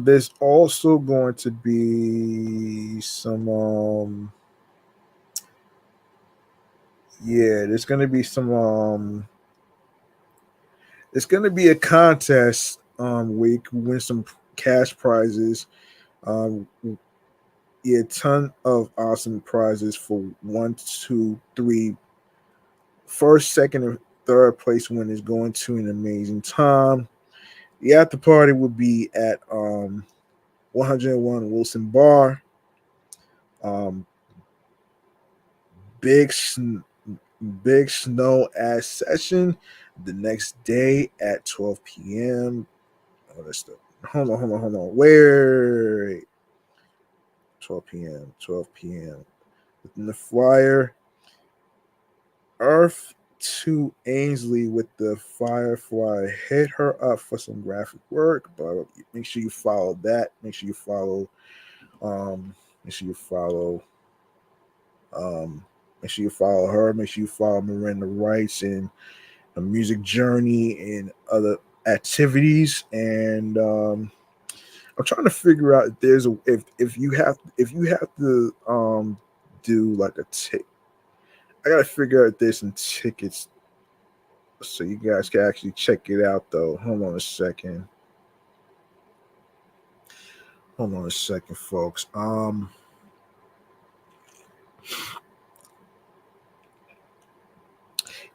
There's also going to be some yeah, there's gonna be some it's gonna be a contest where you can win some cash prizes. Um yeah, a ton of awesome prizes for one, two, three, first, second, and third place winners going to an amazing time. The after party would be at 101 Wilson Bar. Um, big sn- big snow ass session the next day at 12 p.m. Oh, that's the hold on. Wait. 12 p.m. 12 p.m. Within the flyer, Earth to Ainsley with the Firefly. Hit her up for some graphic work, but make sure you follow that. Um, make sure you follow make sure you follow her. Make sure you follow Miranda Rights and a music journey and other activities. And I'm trying to figure out if there's a if you have to do like a tick. I gotta figure out if there's some tickets so you guys can actually check it out though. Hold on a second. Hold on a second, folks.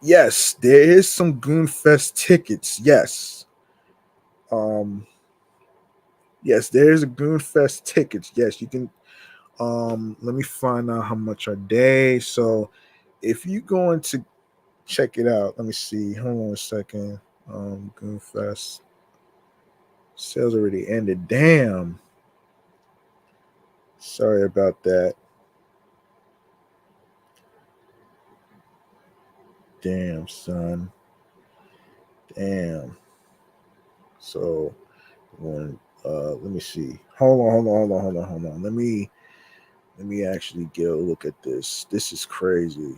Yes, there is some Goonfest tickets. Um, yes, there is a Goonfest tickets. Yes, you can. Let me find out how much are they. So, if you going to check it out, let me see. Hold on a second. Goonfest sales already ended. Damn. Sorry about that. Damn, son. Damn. So, when let me see. Hold on. Let me actually get a look at this. This is crazy.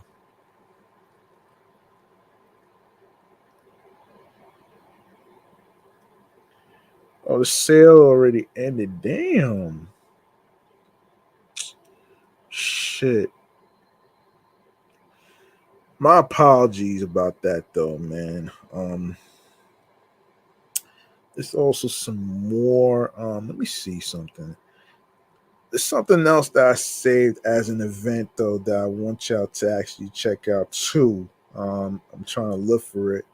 Oh, the sale already ended. Damn. Shit. My apologies about that though, man. There's also some more. Let me see something. There's something else that I saved as an event though that I want y'all to actually check out too. I'm trying to look for it.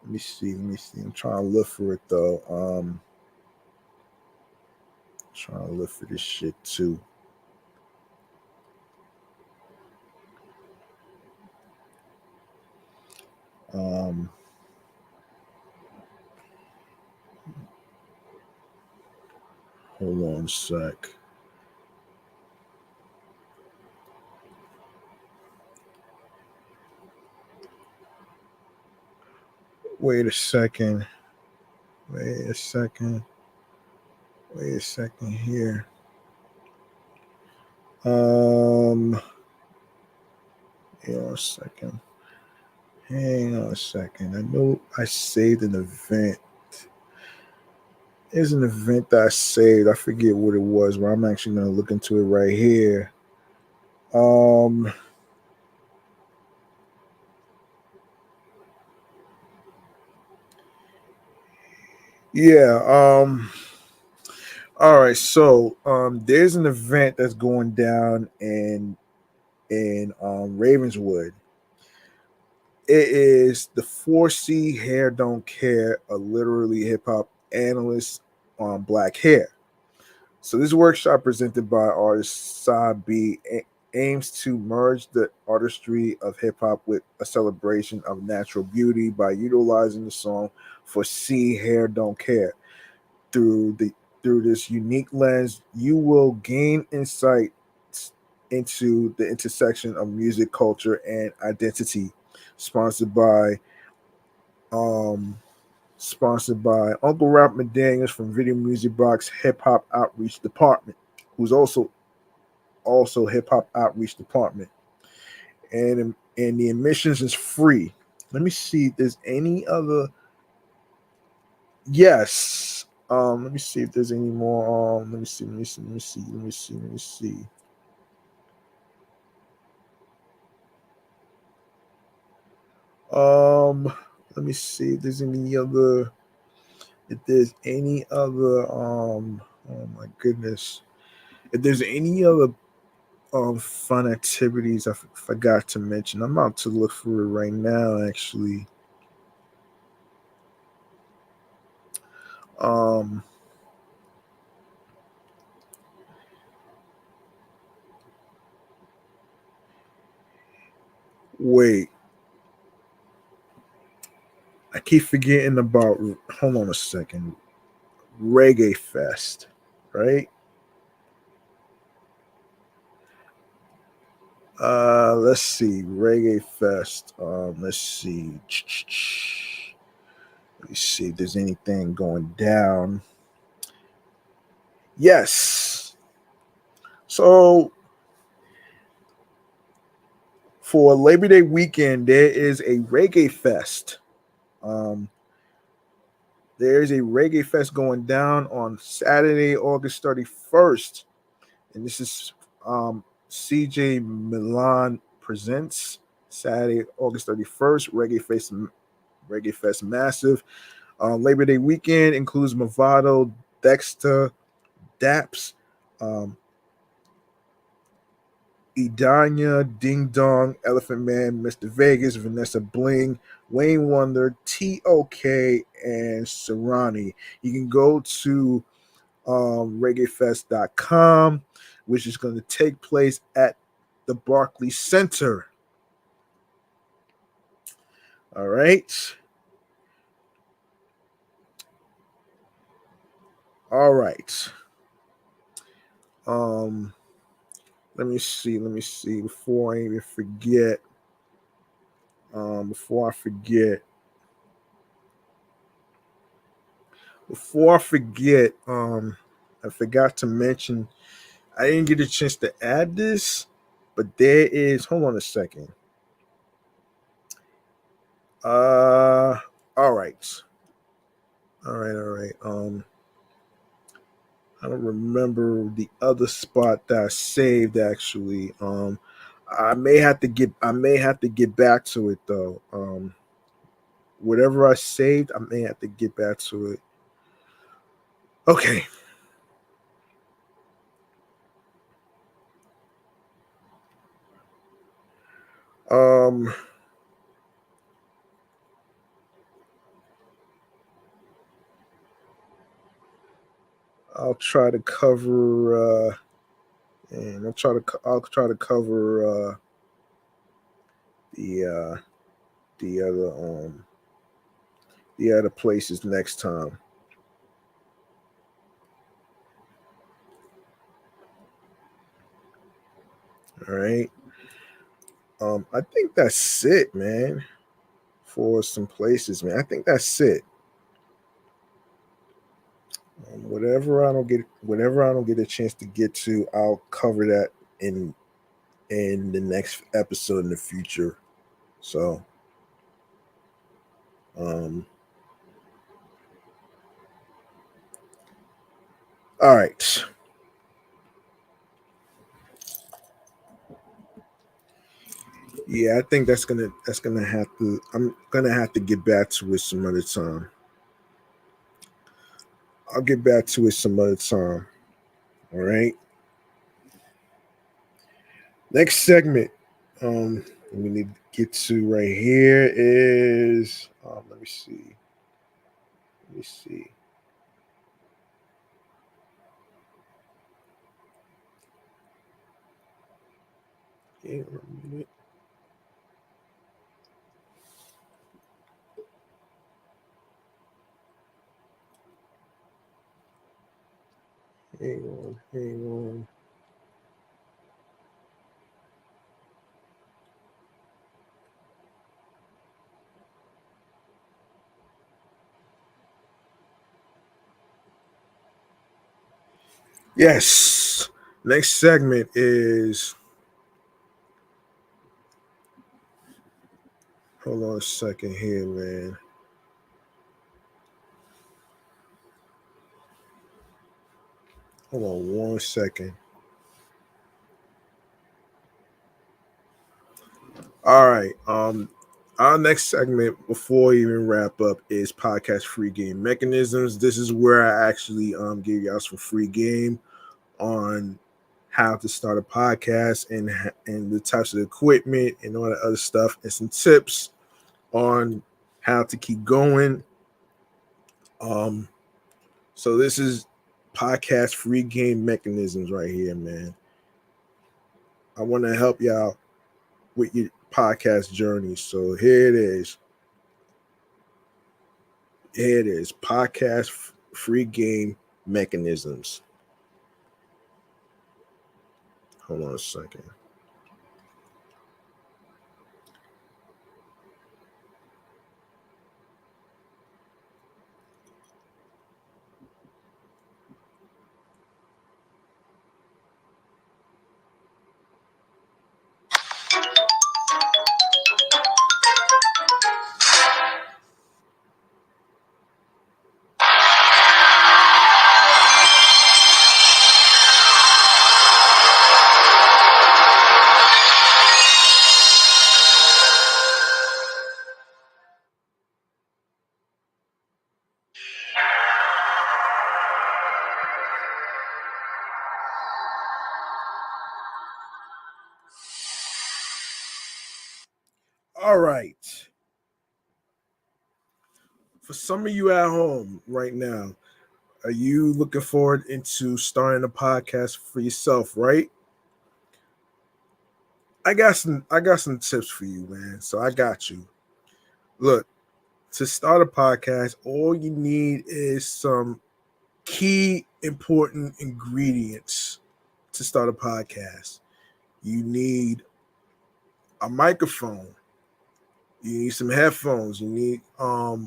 Let me see. Let me see. I'm trying to look for it though. Trying to look for this shit too. Um, Hold on a sec. Wait a second. Wait a second. Wait a second here. Um, Hang on a second. Hang on a second. I know I saved an event. There's an event that I saved. I forget what it was, but I'm actually gonna look into it right here. Um, yeah. All right. So, there's an event that's going down in Ravenswood. It is the 4C Hair Don't Care, a literally hip hop analyst on black hair. So this workshop presented by artist Sabi aims to merge the artistry of hip hop with a celebration of natural beauty by utilizing the song "For See Hair Don't Care." Through the through this unique lens, you will gain insight into the intersection of music, culture, and identity. Sponsored by um Uncle Ralph McDaniels from Video Music Box Hip Hop Outreach Department, who's also Hip Hop Outreach Department, and the admissions is free. Let me see if there's any other. Yes. Let me see if there's any more. Let me see. Let me see. Let me see. Let me see. Let me see. Um, Let me see if there's any other. If there's any other. Oh my goodness. If there's any other fun activities I forgot to mention. I'm about to look for it right now, actually. Um, Wait, I keep forgetting about. Hold on a second. Reggae Fest, right? Let's see. Reggae Fest. Let's see. Let me see if there's anything going down. Yes. So for Labor Day weekend, there is a Reggae Fest. Um, there's a Reggae Fest going down on Saturday, August 31st. And this is CJ Milan Presents Saturday, August 31st. Reggae Fest Massive. Labor Day weekend includes Movado, Dexter, Daps, um, Idanya, Ding Dong, Elephant Man, Mr. Vegas, Vanessa Bling, Wayne Wonder, TOK, and Serrani. You can go to reggaefest.com, which is going to take place at the Barclays Center. All right. All right. Um, let me see. Before I even forget. Before I forget. Before I forget. I forgot to mention. I didn't get a chance to add this, but there is. Hold on a second. Uh, all right. All right. All right. I don't remember the other spot that I saved actually. I may have to get back to it though. Whatever I saved, I may have to get back to it. Okay. Um I'll try to cover and I'll try to cover the the other the other places next time. All right. I think that's it, man. For some places, man. I think that's it. Whatever I don't get a chance to get to, I'll cover that in the next episode in the future. So, um, all right. Yeah, I think that's gonna have to. I'm gonna have to get back to it some other time. I'll get back to it some other time. All right. Next segment. We need to get to right here is. Let me see. Let me see. Hang on a minute. Hang on. Hang on. Yes. Next segment is. Hold on a second here, man. Hold on 1 second. All right. Our next segment before we even wrap up is podcast free game mechanisms. This is where I actually give y'all some free game on how to start a podcast and the types of equipment and all that other stuff and some tips on how to keep going. Um, so this is podcast free game mechanisms right here, man. I want to help y'all with your podcast journey. So here it is. Here it is. Podcast free game mechanisms. Hold on a second. All right. For some of you at home right now, are you looking forward into starting a podcast for yourself, right? I got some tips for you, man. So I got you. Look, to start a podcast, all you need is some key important ingredients. to start a podcast. You need a microphone. You need some headphones. You need a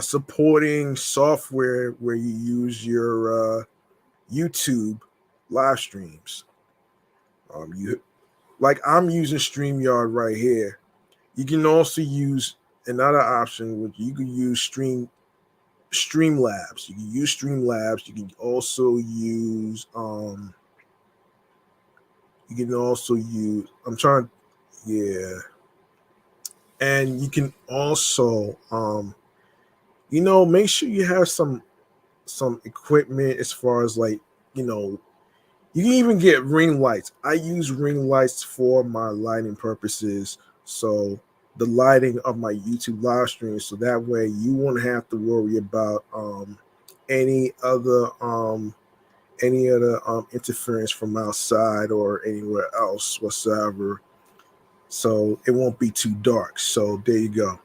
supporting software where you use your YouTube live streams. You like I'm using StreamYard right here. You can also use another option, which you can use Streamlabs. You can use Streamlabs. You can also use I'm trying, yeah. And you can also make sure you have some equipment as far as like, you can even get ring lights. I use ring lights for my lighting purposes. So the lighting of my YouTube live stream, so that way you won't have to worry about any other interference from outside or anywhere else whatsoever. So it won't be too dark. So there you go.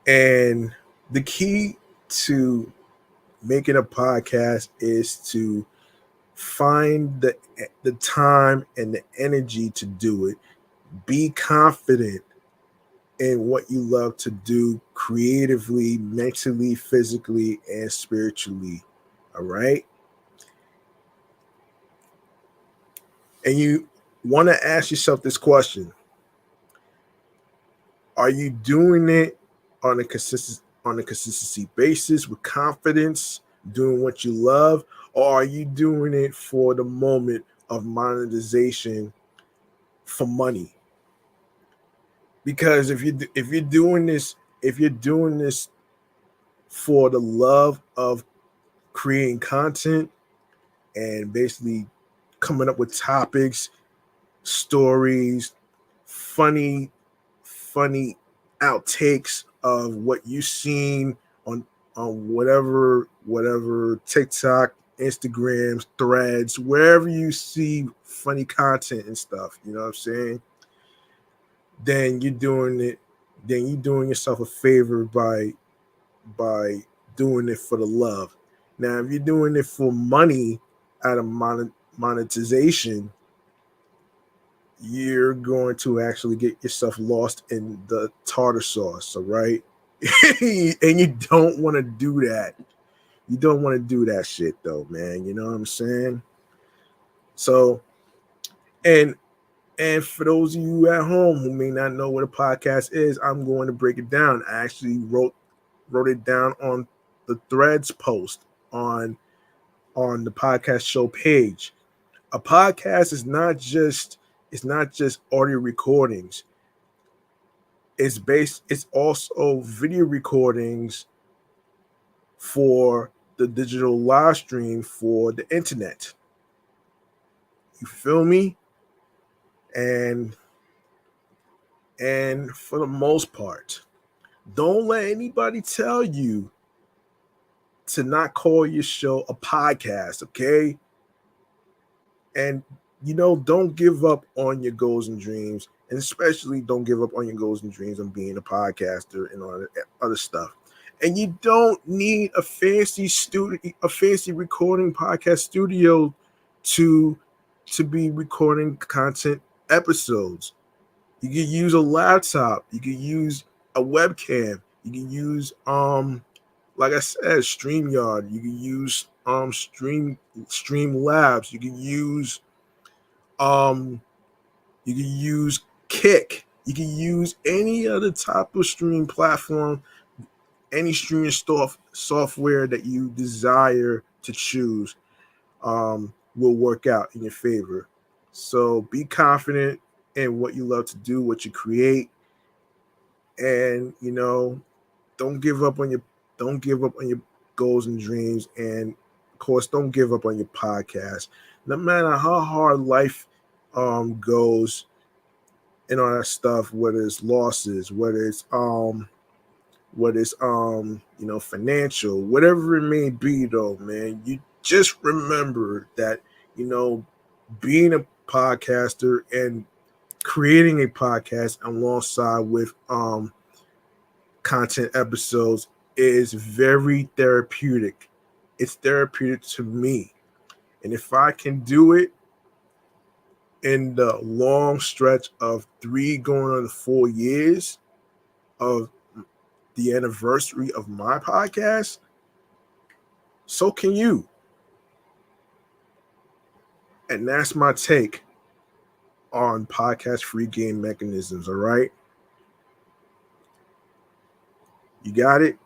And the key to making a podcast is to find the time and the energy to do it. Be confident in what you love to do creatively, mentally, physically, and spiritually. All right. And you want to ask yourself this question: are you doing it on a consistency basis with confidence, doing what you love, or are you doing it for the moment of monetization for money? Because if you're doing this for the love of creating content and basically coming up with topics, stories, funny outtakes of what you've seen on whatever TikTok, Instagrams, threads, wherever you see funny content and stuff, you know what I'm saying? Then you're doing yourself a favor by doing it for the love. Now, if you're doing it for money out of monetization, you're going to actually get yourself lost in the tartar sauce, all right? And you don't want to do that. You don't want to do that shit though, man. You know what I'm saying? So, and for those of you at home who may not know what a podcast is, I'm going to break it down. I actually wrote it down on the threads post on the podcast show page. A podcast is not just audio recordings. It's also video recordings for the digital live stream for the internet. You feel me? And for the most part, don't let anybody tell you to not call your show a podcast, okay? And don't give up on your goals and dreams, and especially don't give up on your goals and dreams on being a podcaster and all that other stuff. And you don't need a fancy recording podcast studio to be recording content episodes. You can use a laptop, you can use a webcam, you can use like I said, StreamYard, you can use Streamlabs, you can use Kick, you can use any other type of streaming platform, any streaming software that you desire to choose will work out in your favor. So be confident in what you love to do, what you create, and don't give up on your goals and dreams, and of course don't give up on your podcast. No matter how hard life goes and all that stuff, whether it's losses, whether it's financial, whatever it may be though, man, you just remember that being a podcaster and creating a podcast alongside with content episodes is very therapeutic. It's therapeutic to me. And if I can do it in the long stretch of 3 going on to 4 years of the anniversary of my podcast, so can you. And that's my take on podcast free game mechanisms. All right. You got it?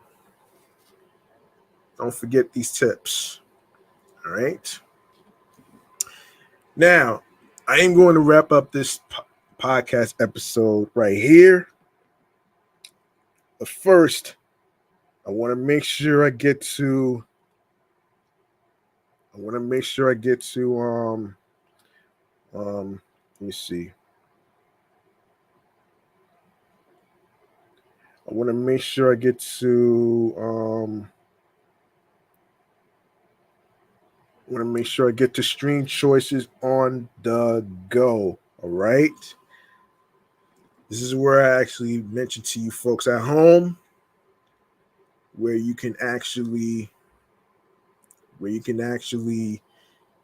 Don't forget these tips. All right. Now, I am going to wrap up this podcast episode right here. But first, I want to make sure I get to let me see. I want to make sure I get to stream choices on the go. All right. This is where I actually mentioned to you folks at home where you can actually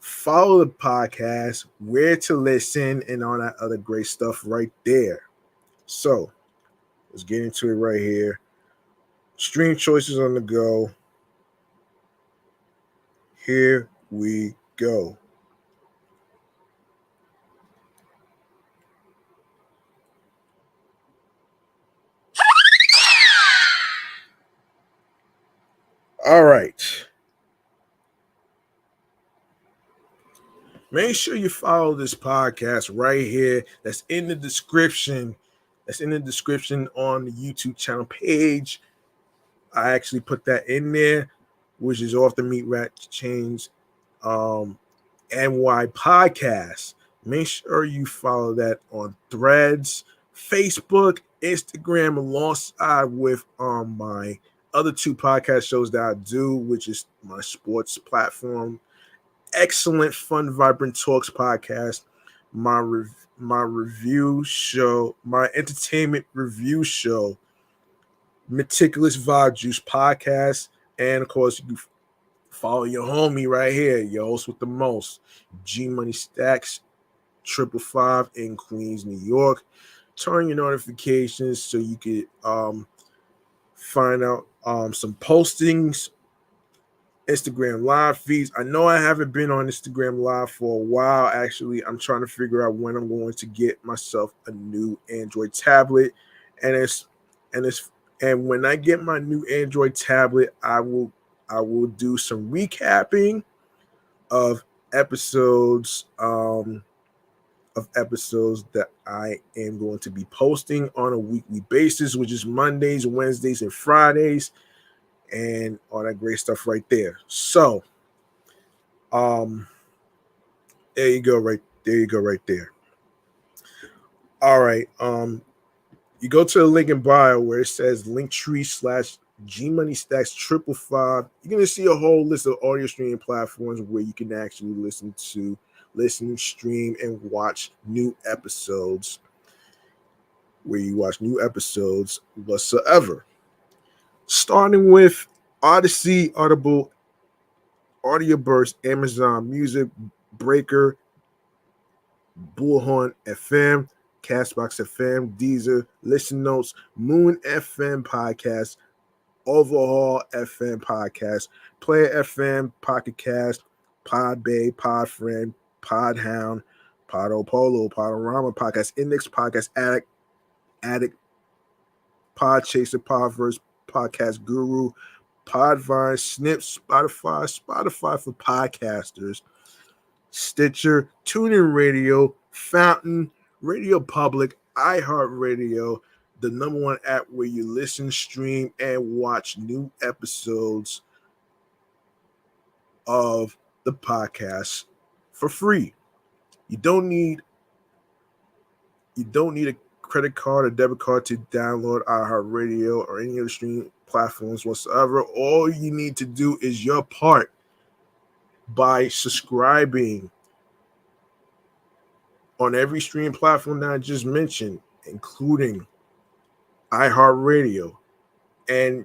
follow the podcast, where to listen, and all that other great stuff right there. So let's get into it right here. Stream choices on the go. Here we go. All right. Make sure you follow this podcast right here. That's in the description. On the YouTube channel page. I actually put that in there, which is off the Meat Rat Chainz NY podcast. Make sure you follow that on Threads, Facebook, Instagram, alongside with my other 2 podcast shows that I do, which is my sports platform, Excellent Fun Vibrant Talks podcast, my review show, my entertainment review show, Meticulous Vibe Juice podcast, and of course you follow your homie right here, your host with the most, G Money Stacks 555 in Queens, New York. Turn your notifications so you can find out some postings, Instagram live feeds. I know I haven't been on Instagram live for a while. Actually, I'm trying to figure out when I'm going to get myself a new Android tablet, and when I get my new Android tablet, I will do some recapping of episodes that I am going to be posting on a weekly basis, which is Mondays, Wednesdays, and Fridays, and all that great stuff right there. So, there you go, right there. All right. You go to the link in bio where it says Linktree/GMoneyStacks 555. You're gonna see a whole list of audio streaming platforms where you can actually listen, stream, and watch new episodes. Whatsoever. Starting with Odyssey, Audible, Audioburst, Amazon Music, Breaker, Bullhorn FM, Castbox FM, Deezer, Listen Notes, Moon FM Podcast, Overhaul FM Podcast, Player FM, Pocket Cast, Podbay, Podfriend, Podhound, Podopolo, Podorama Podcast, Index Podcast, Addict, Podchaser, Podverse, Podcast Guru, Podvine, Snip, Spotify for podcasters, Stitcher, TuneIn Radio, Fountain, Radio Public, iHeartRadio, the number 1 app where you listen, stream, and watch new episodes of the podcast for free. You don't need a credit card or debit card to download iHeartRadio or any other streaming platforms whatsoever. All you need to do is your part by subscribing on every streaming platform that I just mentioned, including iHeartRadio. And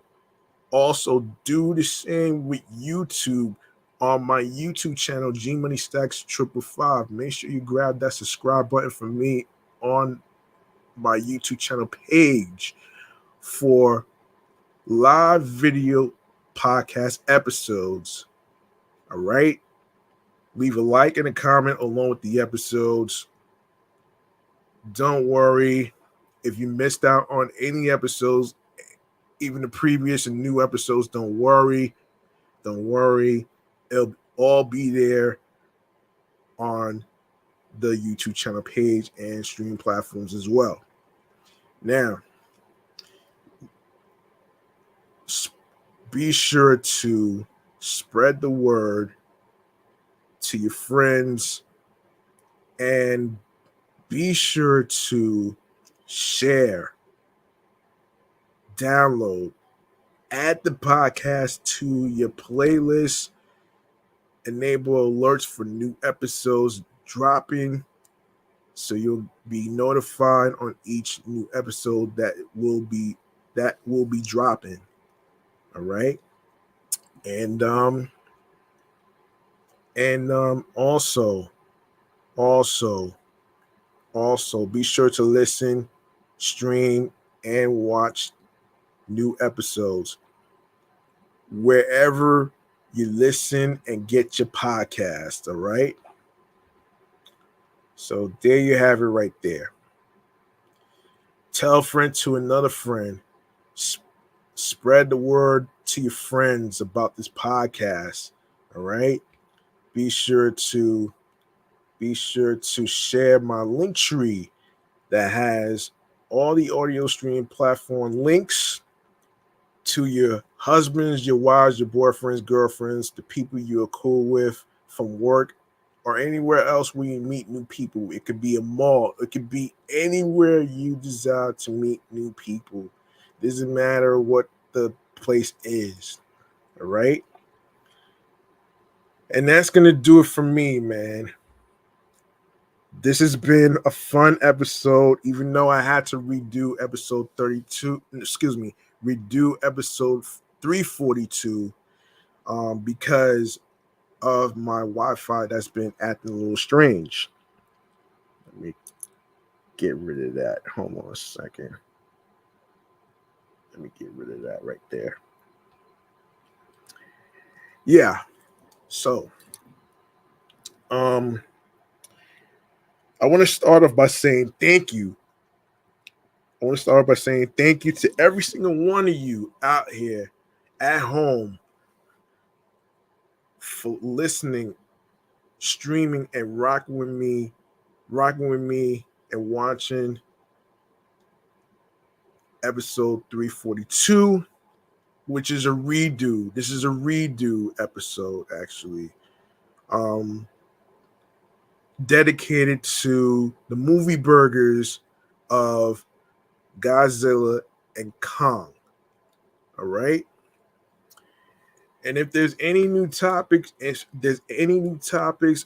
Also, do the same with YouTube. On my YouTube channel, G Money Stacks 555. Make sure you grab that subscribe button for me on my YouTube channel page for live video podcast episodes. All right. Leave a like and a comment along with the episodes. Don't worry if you missed out on any episodes, even the previous and new episodes. Don't worry. Don't worry. It'll all be there on the YouTube channel page and streaming platforms as well. Now, be sure to spread the word to your friends and be sure to share, download, add the podcast to your playlist, enable alerts for new episodes dropping so you'll be notified on each new episode that will be dropping. All right. And also be sure to listen, stream, and watch new episodes wherever you listen and get your podcast. All right. So there you have it right there. Tell a friend to another friend. Spread the word to your friends about this podcast. All right. Be sure to share my link tree that has all the audio streaming platform links to your husbands, your wives, your boyfriends, girlfriends, the people you're cool with from work or anywhere else where you meet new people. It could be a mall. It could be anywhere you desire to meet new people. Doesn't matter what the place is. All right. And that's going to do it for me, man. This has been a fun episode, even though I had to redo episode 32. Redo episode 342 because of my Wi-Fi that's been acting a little strange. Let me get rid of that. Hold on a second. Let me get rid of that right there. Yeah. So, I want to start off by saying thank you. I want to start by saying thank you to every single one of you out here at home for listening, streaming, and rocking with me and watching episode 342, which is a redo. This is a redo episode, actually. Dedicated to the movie burgers of Godzilla and Kong. All right. And if there's any new topics,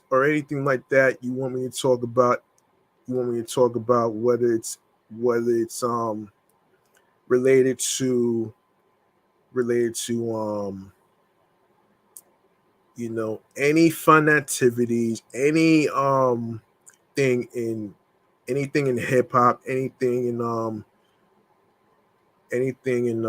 or anything like that you want me to talk about, whether it's related to any fun activities, anything in hip hop, anything in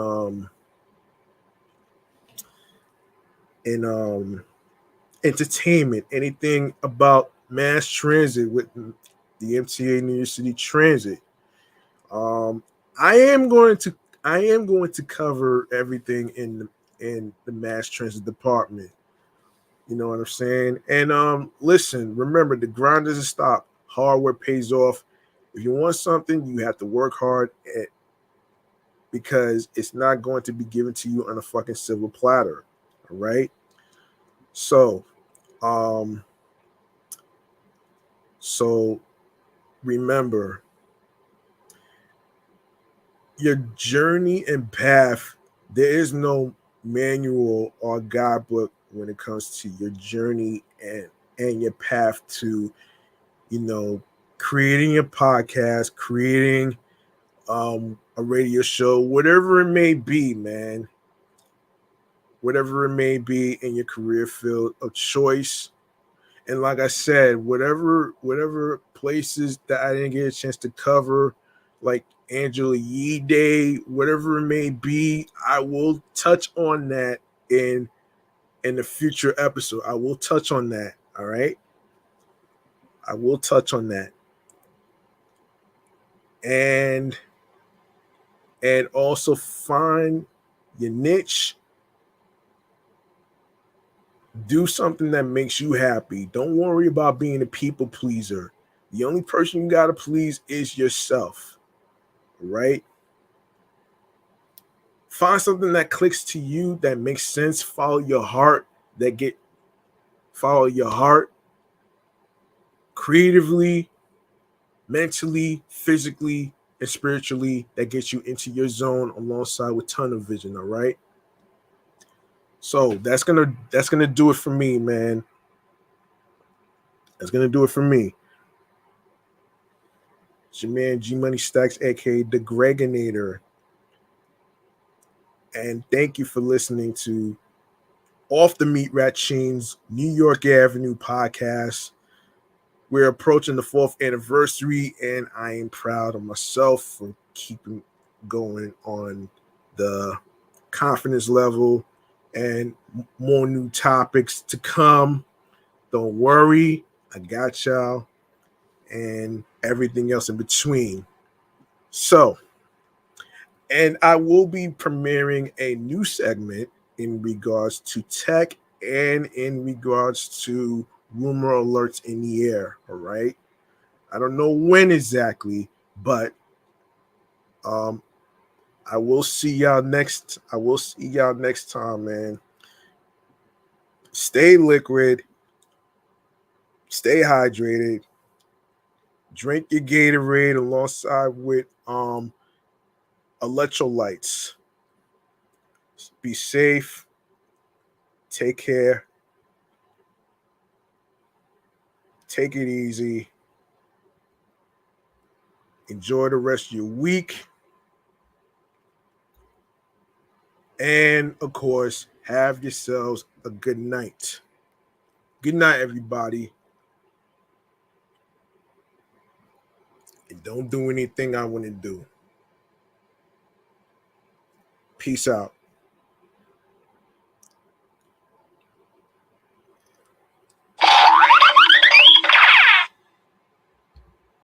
entertainment, anything about mass transit with the MTA NYCT Transit. I am going to cover everything in the mass transit department. You know what I'm saying? And listen, remember, the grind doesn't stop. Hard work pays off. If you want something, you have to work hard because it's not going to be given to you on a fucking silver platter. All right. So remember, your journey and path, there is no manual or guidebook when it comes to your journey and your path to, creating a podcast, creating a radio show, whatever it may be, man. whatever it may be in your career field of choice. And like I said, whatever places that I didn't get a chance to cover, like Angela Yee Day, whatever it may be, I will touch on that in the future episode. I will touch on that. All right. I will touch on that. And also find your niche. Do something that makes you happy. Don't worry about being a people pleaser. The only person you gotta please is yourself. Right? Find something that clicks to you, that makes sense. Follow your heart. Follow your heart creatively, mentally, physically, and spiritually. That gets you into your zone alongside with tunnel vision. All right. So that's gonna do it for me, man. That's gonna do it for me. It's your man G Money Stacks, aka the Gregonator. And thank you for listening to Off the Meat Rat Chainz New York Avenue podcast. We're approaching the 4th anniversary, and I am proud of myself for keeping going on the confidence level and more new topics to come. Don't worry, I got y'all, and everything else in between. So, and I will be premiering a new segment in regards to tech and in regards to rumor alerts in the air. All right. I don't know when exactly, but I will see y'all next. I will see y'all next time, man. Stay liquid, stay hydrated, drink your Gatorade alongside with electrolytes. Be safe. Take care. Take it easy. Enjoy the rest of your week. And of course, have yourselves a good night. Good night, everybody. And don't do anything I want to do. Peace out.